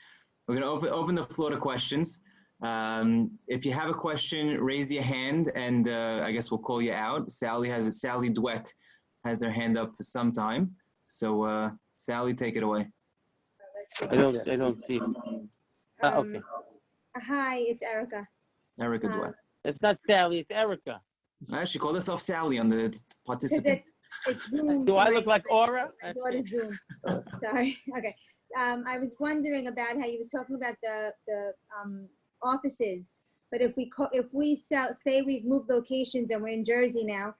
We're going to open the floor to questions. If you have a question, raise your hand, and I guess we'll call you out. Sally Dweck has her hand up for some time. So, Sally, take it away. I don't see it. Okay. Hi, it's Erica. Erica Dweck. It's not Sally, it's Erica. She called herself Sally on the participant. It's Zoom. Do I look like Aura? My daughter's Zoom. Sorry. Okay. I was wondering about how you was talking about the offices, but if we say we've moved locations and we're in Jersey now,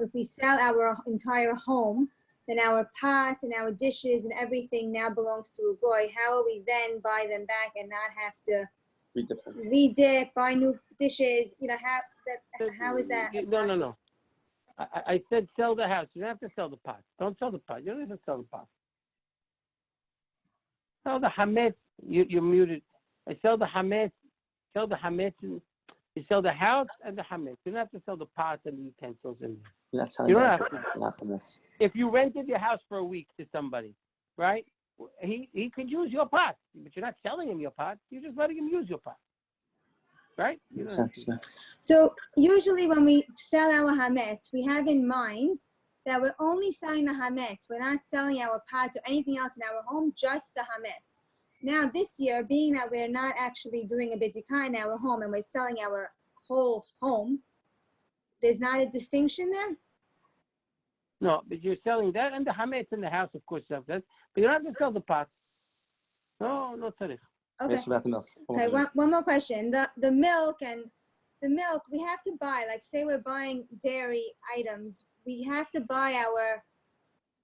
if we sell our entire home, then our pots and our dishes and everything now belongs to a goy. How will we then buy them back and not have to redip, buy new dishes? You know, how is that? No. I said sell the house. You don't have to sell the pots. Don't sell the pot. You don't have to sell the pot. Sell the hametz. You're muted. I sell the hametz. Sell the hametz. You sell the house and the hametz. You don't have to sell the pots and the utensils. And you don't have to. If you rented your house for a week to somebody, right? He could use your pot, but you're not selling him your pot. You're just letting him use your pot. Right? So usually when we sell our hametz, we have in mind that we're only selling the hametz. We're not selling our pots or anything else in our home, just the hametz. Now this year, being that we're not actually doing a bidikah in our home and we're selling our whole home, there's not a distinction there? No, but you're selling that and the hametz in the house, of course, but you don't have to sell the pots. No tzarich. Okay. About the milk. Okay, one more question. The milk we have to buy, like say we're buying dairy items, we have to buy our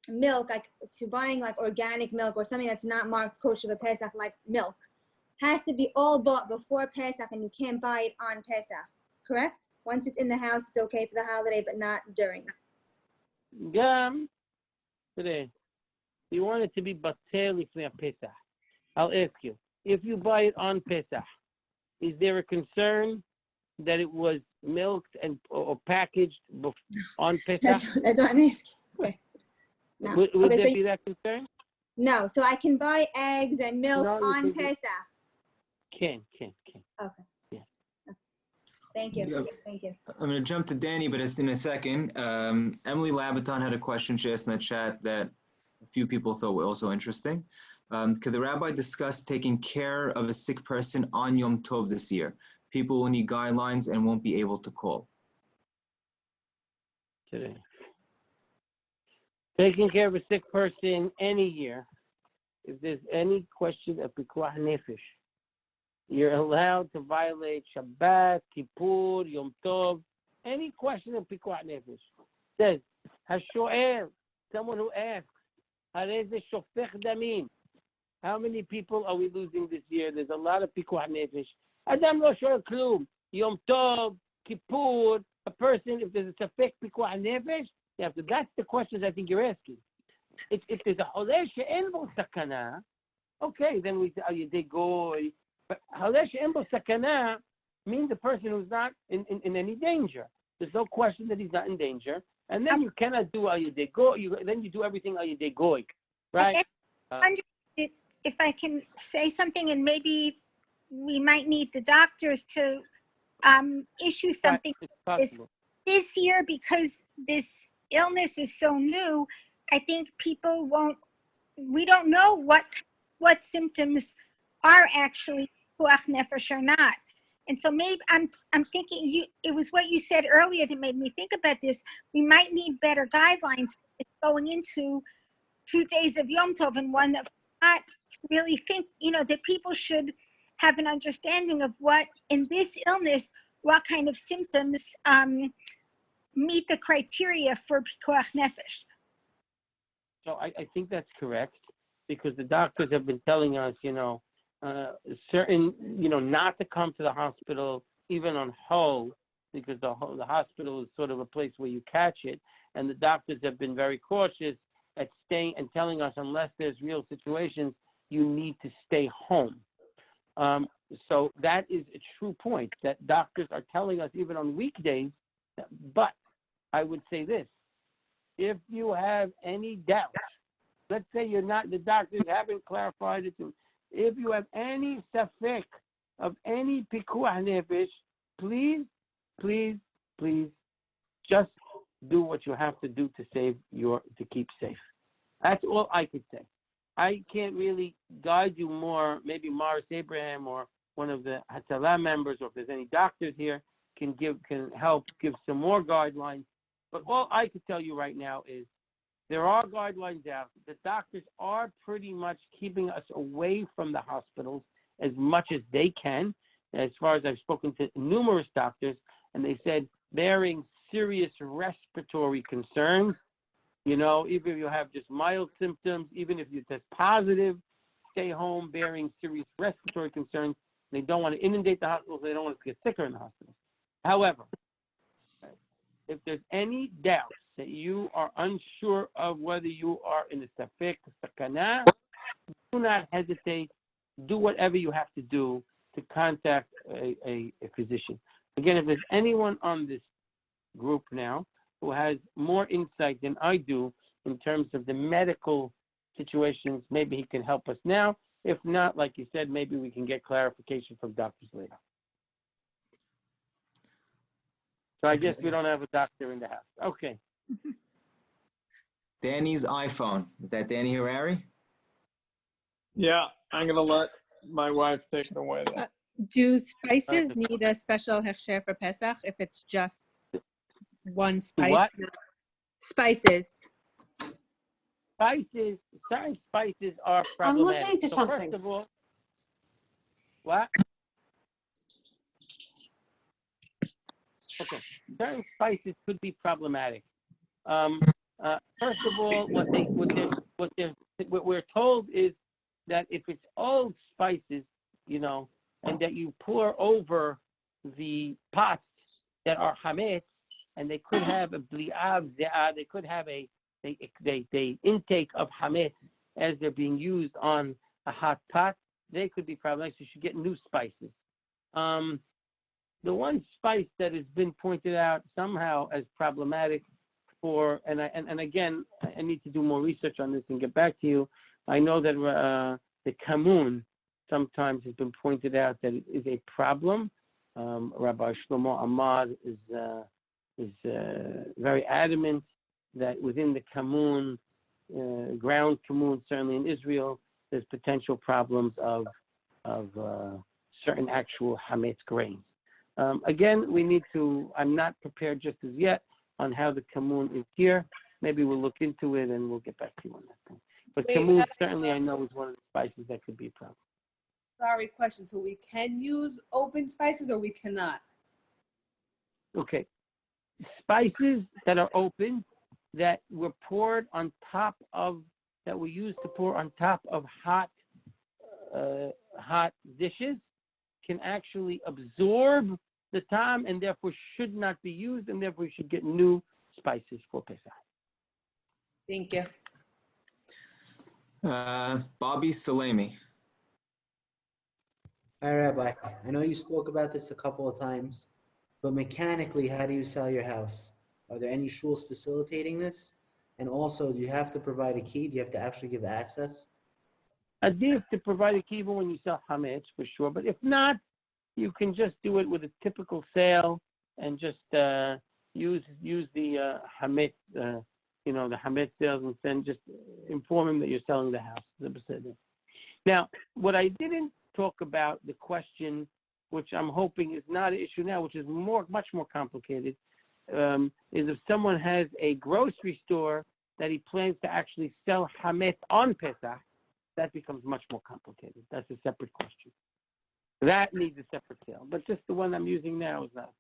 milk, like to buying like organic milk or something that's not marked kosher for Pesach, like milk, has to be all bought before Pesach and you can't buy it on Pesach, correct? Once it's in the house, it's okay for the holiday, but not during. Today, you want it to be bateli for Pesach. I'll ask you. If you buy it on Pesach, is there a concern that it was milked or packaged on Pesach? That's what I'm asking. No. Would Okay, there so be that concern? no, so I can buy eggs and milk No, you on can- Pesach. Can. Okay. Yeah. Thank you. Yeah. Thank you. I'm going to jump to Danny, but it's in a second. Emily Labaton had a question she asked in the chat that a few people thought were also interesting. Could the rabbi discuss taking care of a sick person on Yom Tov this year? People will need guidelines and won't be able to call. Today. Taking care of a sick person any year, if there's any question of pikuach nefesh, you're allowed to violate Shabbat, Kippur, Yom Tov, any question of pikuach nefesh. Says, Hashoel, someone who asks, Hareze shofech damim. How many people are we losing this year? There's a lot of pikuach nefesh. Adam lo shoel klum. Yom Tov, Kippur, a person, if there's a safek pikuach nefesh, you have to, that's the questions I think you're asking. If there's a holeh she'en bo sakana, okay, then we say, oh, you did goy. But holeh she'en bo sakana means the person who's not in any danger. There's no question that he's not in danger. And then you cannot do al yedei goy. Then you do everything al yedei goy, right? If I can say something, and maybe we might need the doctors to issue something this year, because this illness is so new. I think people we don't know what symptoms are actually pikuach nefesh or not. And so maybe I'm thinking it was what you said earlier that made me think about this. We might need better guidelines going into 2 days of Yom Tov and one of not really think, that people should have an understanding of what in this illness, what kind of symptoms meet the criteria for pikuach nefesh. So I think that's correct, because the doctors have been telling us, certain, not to come to the hospital even on hold, because the hospital is sort of a place where you catch it. And the doctors have been very cautious at staying and telling us, unless there's real situations, you need to stay home. So that is a true point that doctors are telling us even on weekdays. But I would say this: if you have any doubt, let's say the doctors haven't clarified it, if you have any safek of any pikuach nefesh, please, just do what you have to do to keep safe. That's all I could say. I can't really guide you more. Maybe Morris Abraham or one of the Hatzalah members, or if there's any doctors here, can help give some more guidelines. But all I could tell you right now is there are guidelines out. The doctors are pretty much keeping us away from the hospitals as much as they can. As far as I've spoken to numerous doctors, and they said bearing serious respiratory concerns, even if you have just mild symptoms, even if you test positive, stay home bearing serious respiratory concerns. They don't want to inundate the hospitals. They don't want us to get sicker in the hospitals. However, if there's any doubt that you are unsure of whether you are in a safek, sakana, do not hesitate. Do whatever you have to do to contact a physician. Again, if there's anyone on this group now who has more insight than I do in terms of the medical situations, maybe he can help us now. If not, like you said, maybe we can get clarification from doctors later. So I guess we don't have a doctor in the house. Okay. Danny's iPhone. Is that Danny Harari? Yeah, I'm going to let my wife take it away then. Do spices need a special hechsher for Pesach if it's just one spice? What? Spices. Certain spices are problematic. I'm listening to something. First of all, what? Okay, certain spices could be problematic. First of all, what we're told is that if it's old spices, and that you pour over the pots that are hametz, and they could have a bli'av ze'ah, they could have a intake of hametz as they're being used on a hot pot, they could be problematic. So you should get new spices. The one spice that has been pointed out somehow as problematic and again, I need to do more research on this and get back to you. I know that the kamun sometimes has been pointed out that it is a problem. Rabbi Shlomo Ahmad is very adamant that within the kamun, ground kamun, certainly in Israel, there's potential problems of certain actual hametz grains. Again, we need to. I'm not prepared just as yet on how the kamun is here. Maybe we'll look into it and we'll get back to you on that thing. But kamun certainly I know is one of the spices that could be a problem. Sorry, question. So we can use open spices or we cannot? Okay. Spices that are open that were poured on top of, that were used to pour on top of hot dishes can actually absorb the time and therefore should not be used, and therefore you should get new spices for Pesach. Thank you. Bobby Salami. Hi, Rabbi. I know you spoke about this a couple of times, but mechanically, how do you sell your house? Are there any shuls facilitating this? And also, do you have to provide a key? Do you have to actually give access? Adif to provide a key when you sell hametz for sure, but if not, you can just do it with a typical sale and just use the hametz, the hametz sales, and then just inform him that you're selling the house. Now, what I didn't talk about, the question, which I'm hoping is not an issue now, which is much more complicated, is if someone has a grocery store that he plans to actually sell hametz on Pesach, that becomes much more complicated. That's a separate question. That needs a separate sale. But just the one I'm using now is not a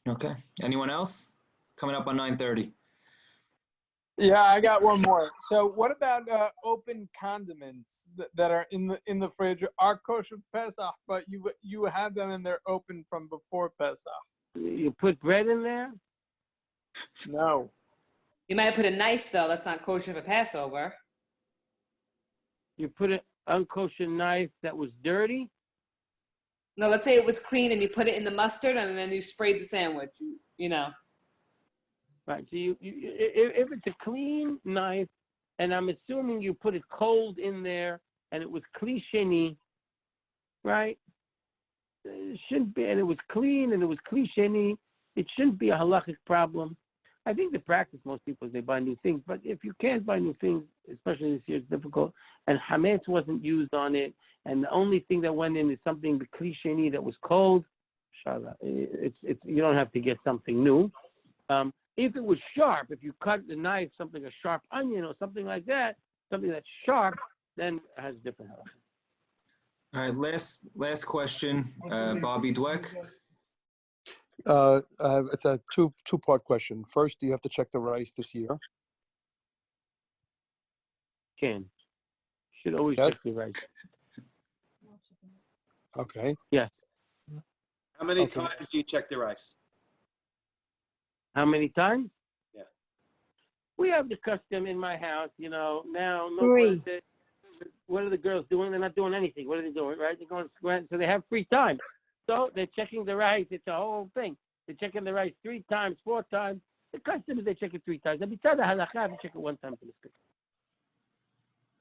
problem. Okay. Anyone else? Coming up on 9:30. Yeah, I got one more. So, what about open condiments that are in the fridge are kosher Pesach, but you have them and they're open from before Pesach? You put bread in there? No. You might put a knife though. That's not kosher for Passover. You put an unkosher knife that was dirty? No, let's say it was clean and you put it in the mustard and then you sprayed the sandwich. You know. Right. So if it's a clean knife, and I'm assuming you put it cold in there, and it was kli sheni, right? It shouldn't be, and it was clean, and it was kli sheni. It shouldn't be a halachic problem. I think the practice most people is they buy new things, but if you can't buy new things, especially this year, it's difficult. And hametz wasn't used on it, and the only thing that went in is something kli sheni that was cold. Inshallah, it's you don't have to get something new. If it was sharp, if you cut the knife, something a sharp onion or something like that, something that's sharp, then it has different halacha. All right, last question, Bobby Dweck. It's a two-part question. First, do you have to check the rice this year? Should always check the rice. Okay. Yes. How many times do you check the rice? How many times? Yeah. We have the custom in my house, now. Three. What are the girls doing? They're not doing anything. What are they doing, right? They're going to so they have free time. So they're checking the rice. It's a whole thing. They're checking the rice 3 times, 4 times. The custom is they check it 3 times. And besides the halakha, they check it 1 time for the speaker.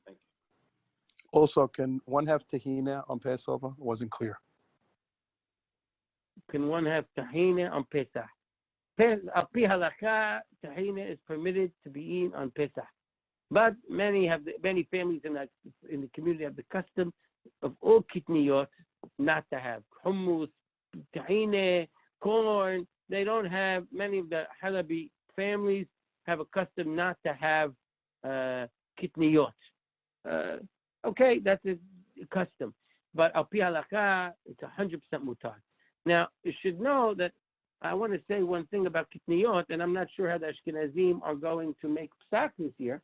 Thank you. Also, can one have tahina on Passover? It wasn't clear. Can one have tahina on Pesach? Api halakha, tahina is permitted to be eaten on Pesach. But many families in the community have the custom of all kitniyot not to have hummus, tahina, corn. They don't have, many of the Halabi families have a custom not to have kitniyot. Okay, that's a custom. But api halakha, it's 100% mutar. Now, you should know that I want to say one thing about kitniyot, and I'm not sure how the Ashkenazim are going to make Pesach this year,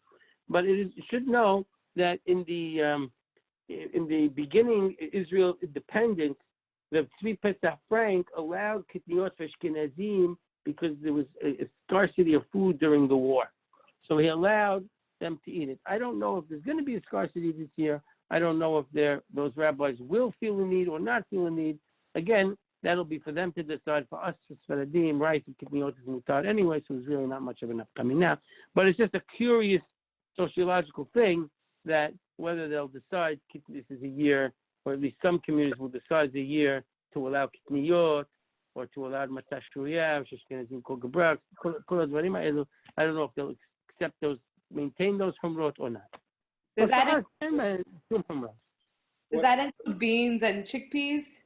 but you should know that in the beginning, Israel independence, the Tzvi Pesach Frank allowed kitniyot for Ashkenazim because there was a scarcity of food during the war. So he allowed them to eat it. I don't know if there's going to be a scarcity this year. I don't know if those rabbis will feel the need or not feel the need. Again, that'll be for them to decide. For us, for Sfaradim, rice and kidneyot is mutar anyway, so there's really not much of enough coming now. But it's just a curious sociological thing that whether they'll decide this is a year, or at least some communities will decide the year to allow kidneyot or to allow matzah shruya, sheshkenazim kol gebrak, kol advarim ha'elu. I don't know if they'll accept those, maintain those humrot or not. Does But that for us, does that include beans and chickpeas?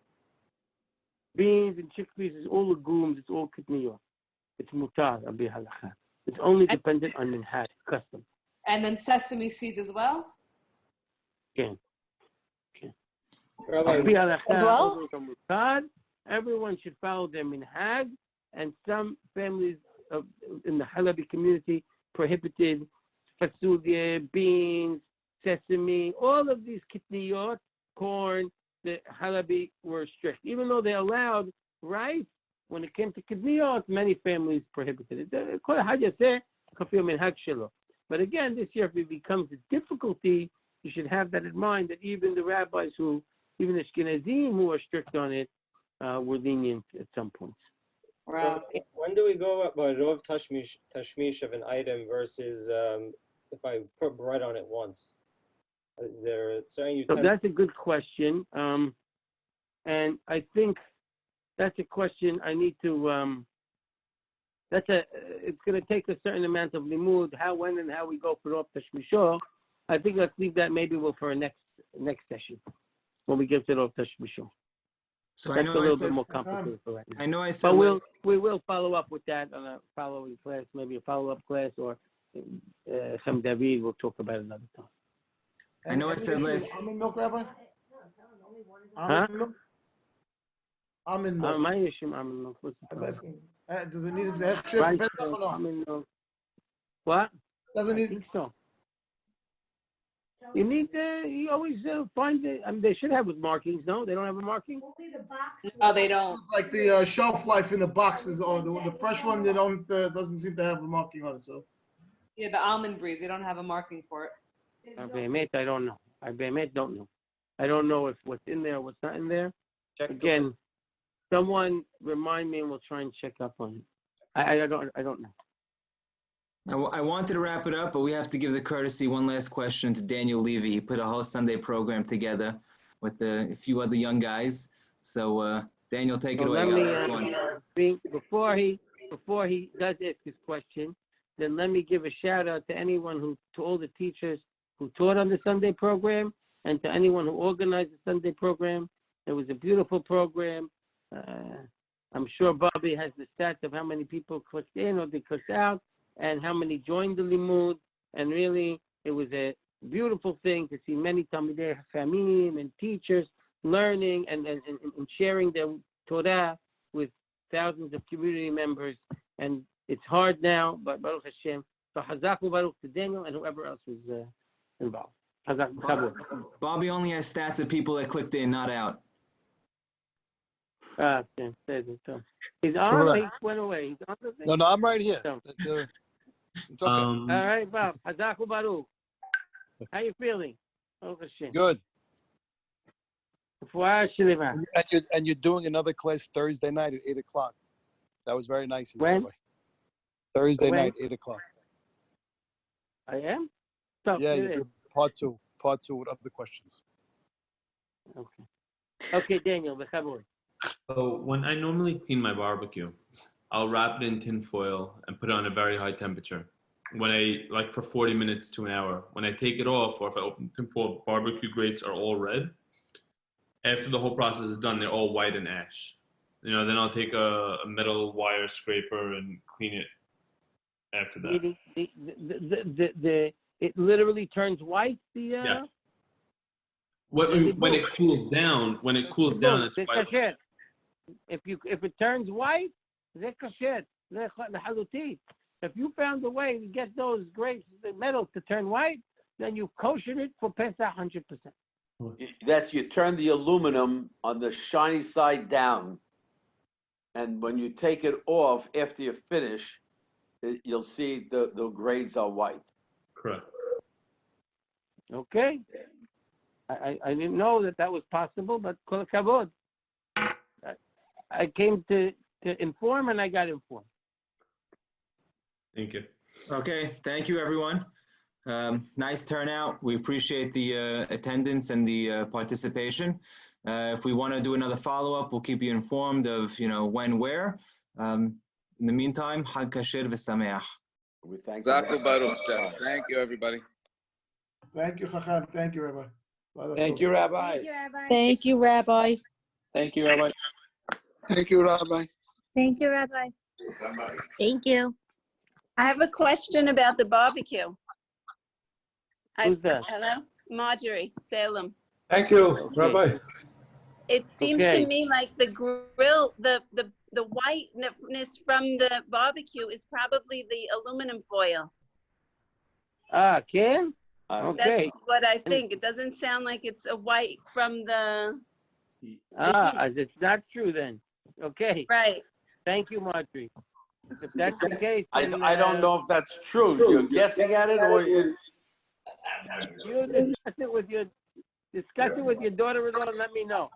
beans and chickpeas is all legumes, it's all kidneyot. It's mutar, abi halacha. It's only dependent on minhaj, custom. And then sesame seeds as well? Okay. Rabbi, As well? Everyone should follow their minhag, and some families in the Halabi community prohibited fasulia, beans, sesame, all of these kitniyot, corn. The Halabi were strict. Even though they allowed rice, when it came to kitniyot, many families prohibited it. But again, this year, if it becomes a difficulty, you should have that in mind, that even the rabbis even the Ashkenazim who are strict on it, were lenient at some points. Wow. When do we go by rov tashmish of an item versus if I put bread on it once? Is there certain So that's a good question, and I think that's a question I need to. It's going to take a certain amount of limud, how, when, and how we go for rov tashmishah. I think let's leave that maybe for a next session when we get to rov tashmishah. So that's I know a little I said, bit more complicated for right now. I know I said, but we will follow up with that on a following class, maybe a follow-up class, or Chem David will talk about it another time. I know I said last. Almond milk, Rabbi? Huh? Almond milk? Almond milk. My issue, almond milk. I'm asking, does it need to have share for Pesach or no? Almond milk. What? Doesn't I think so. You need you always find it. I mean, they should have with markings. No, they don't have a marking. Oh, they don't. It's like the shelf life in the boxes, or the fresh one, they don't doesn't seem to have a marking on it. So. Yeah, the almond breeze, they don't have a marking for it. I don't know. I don't know. I don't know if what's in there, what's not in there. Again, someone remind me, and we'll try and check up on it. I don't know. I wanted to wrap it up, but we have to give the courtesy one last question to Daniel Levy. He put a whole Sunday program together with a few other young guys. So Daniel, take it away. Last one. Before he does ask his question, then let me give a shout out to anyone to all the teachers who taught on the Sunday program, and to anyone who organized the Sunday program. It was a beautiful program. I'm sure Bobby has the stats of how many people clicked in or they clicked out, and how many joined the limud. And really, it was a beautiful thing to see many Talmidei Chachamim and teachers learning and sharing their Torah with thousands of community members. And it's hard now, but Baruch Hashem. So Hazak Baruch to Daniel and whoever else was involved. Hazak Chabur. Bobby only has stats of people that clicked in, not out. He's on. He went away. He's on the thing. No, I'm right here. So. It's okay. All right, Bob. Hazak Baruch. How you feeling? Good. And you're doing another class Thursday night at 8:00. That was very nice. When? Thursday When? night, 8:00. I am? So, Yeah, you did part two with other questions. Okay, Daniel, So when I normally clean my barbecue, I'll wrap it in tin foil and put it on a very high temperature. For 40 minutes to an hour. When I take it off, or if I open tin foil, barbecue grates are all red. After the whole process is done, they're all white and ash. Then I'll take a metal wire scraper and clean it after that. It literally turns white. Yeah. When it cools down, it's white. If it turns white, זה כשר, זה לחלוטין. If you found a way to get those grapes, the metal, to turn white, then you kosher it for Pesach 100%. That's, you turn the aluminum on the shiny side down, and when you take it off after you finish, you'll see the grades are white. Correct. Okay. I didn't know that was possible, but kol kavod. I came to inform, and I got informed. Thank you. Okay, thank you, everyone. Nice turnout. We appreciate the attendance and the participation. If we want to do another follow-up, we'll keep you informed of, when, where. In the meantime, Hag Kasher v'Sameach. We thank Zaku Baruch, Jess. Thank you, everybody. Thank you, Chacham. Thank you, Rabbi. Thank you, Rabbi. Thank you, Rabbi. Thank you, Rabbi. Thank you, Rabbi. Thank you, Rabbi. Thank you. I have a question about the barbecue. Who's that? Hello? Marjorie, Salem. Thank you, Rabbi. It seems Okay. to me like the grill, the whiteness from the barbecue is probably the aluminum foil. Ah, Kim? Okay. That's what I think. It doesn't sound like it's a white from the. It's not true then. Okay. Right. Thank you, Marjorie. If that's the case, then, I don't know if that's true. You're guessing at it, or you discuss it with your daughter-in-law and let me know.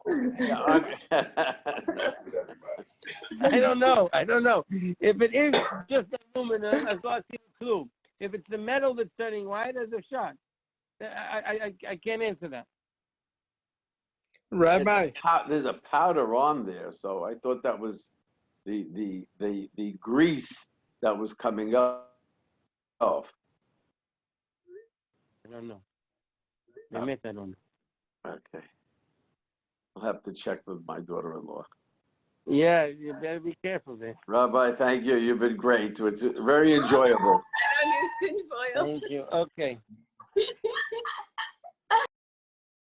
I don't know. If it is just aluminum, as long as it's blue. If it's the metal that's turning white, there's a shot. I can't answer that. Rabbi. There's a powder on there, so I thought that was the grease that was coming up. I don't know. I don't know. Okay. I'll have to check with my daughter-in-law. Yeah, you better be careful there. Rabbi, thank you. You've been great. It's very enjoyable. I don't use tin foil. Thank you. Okay.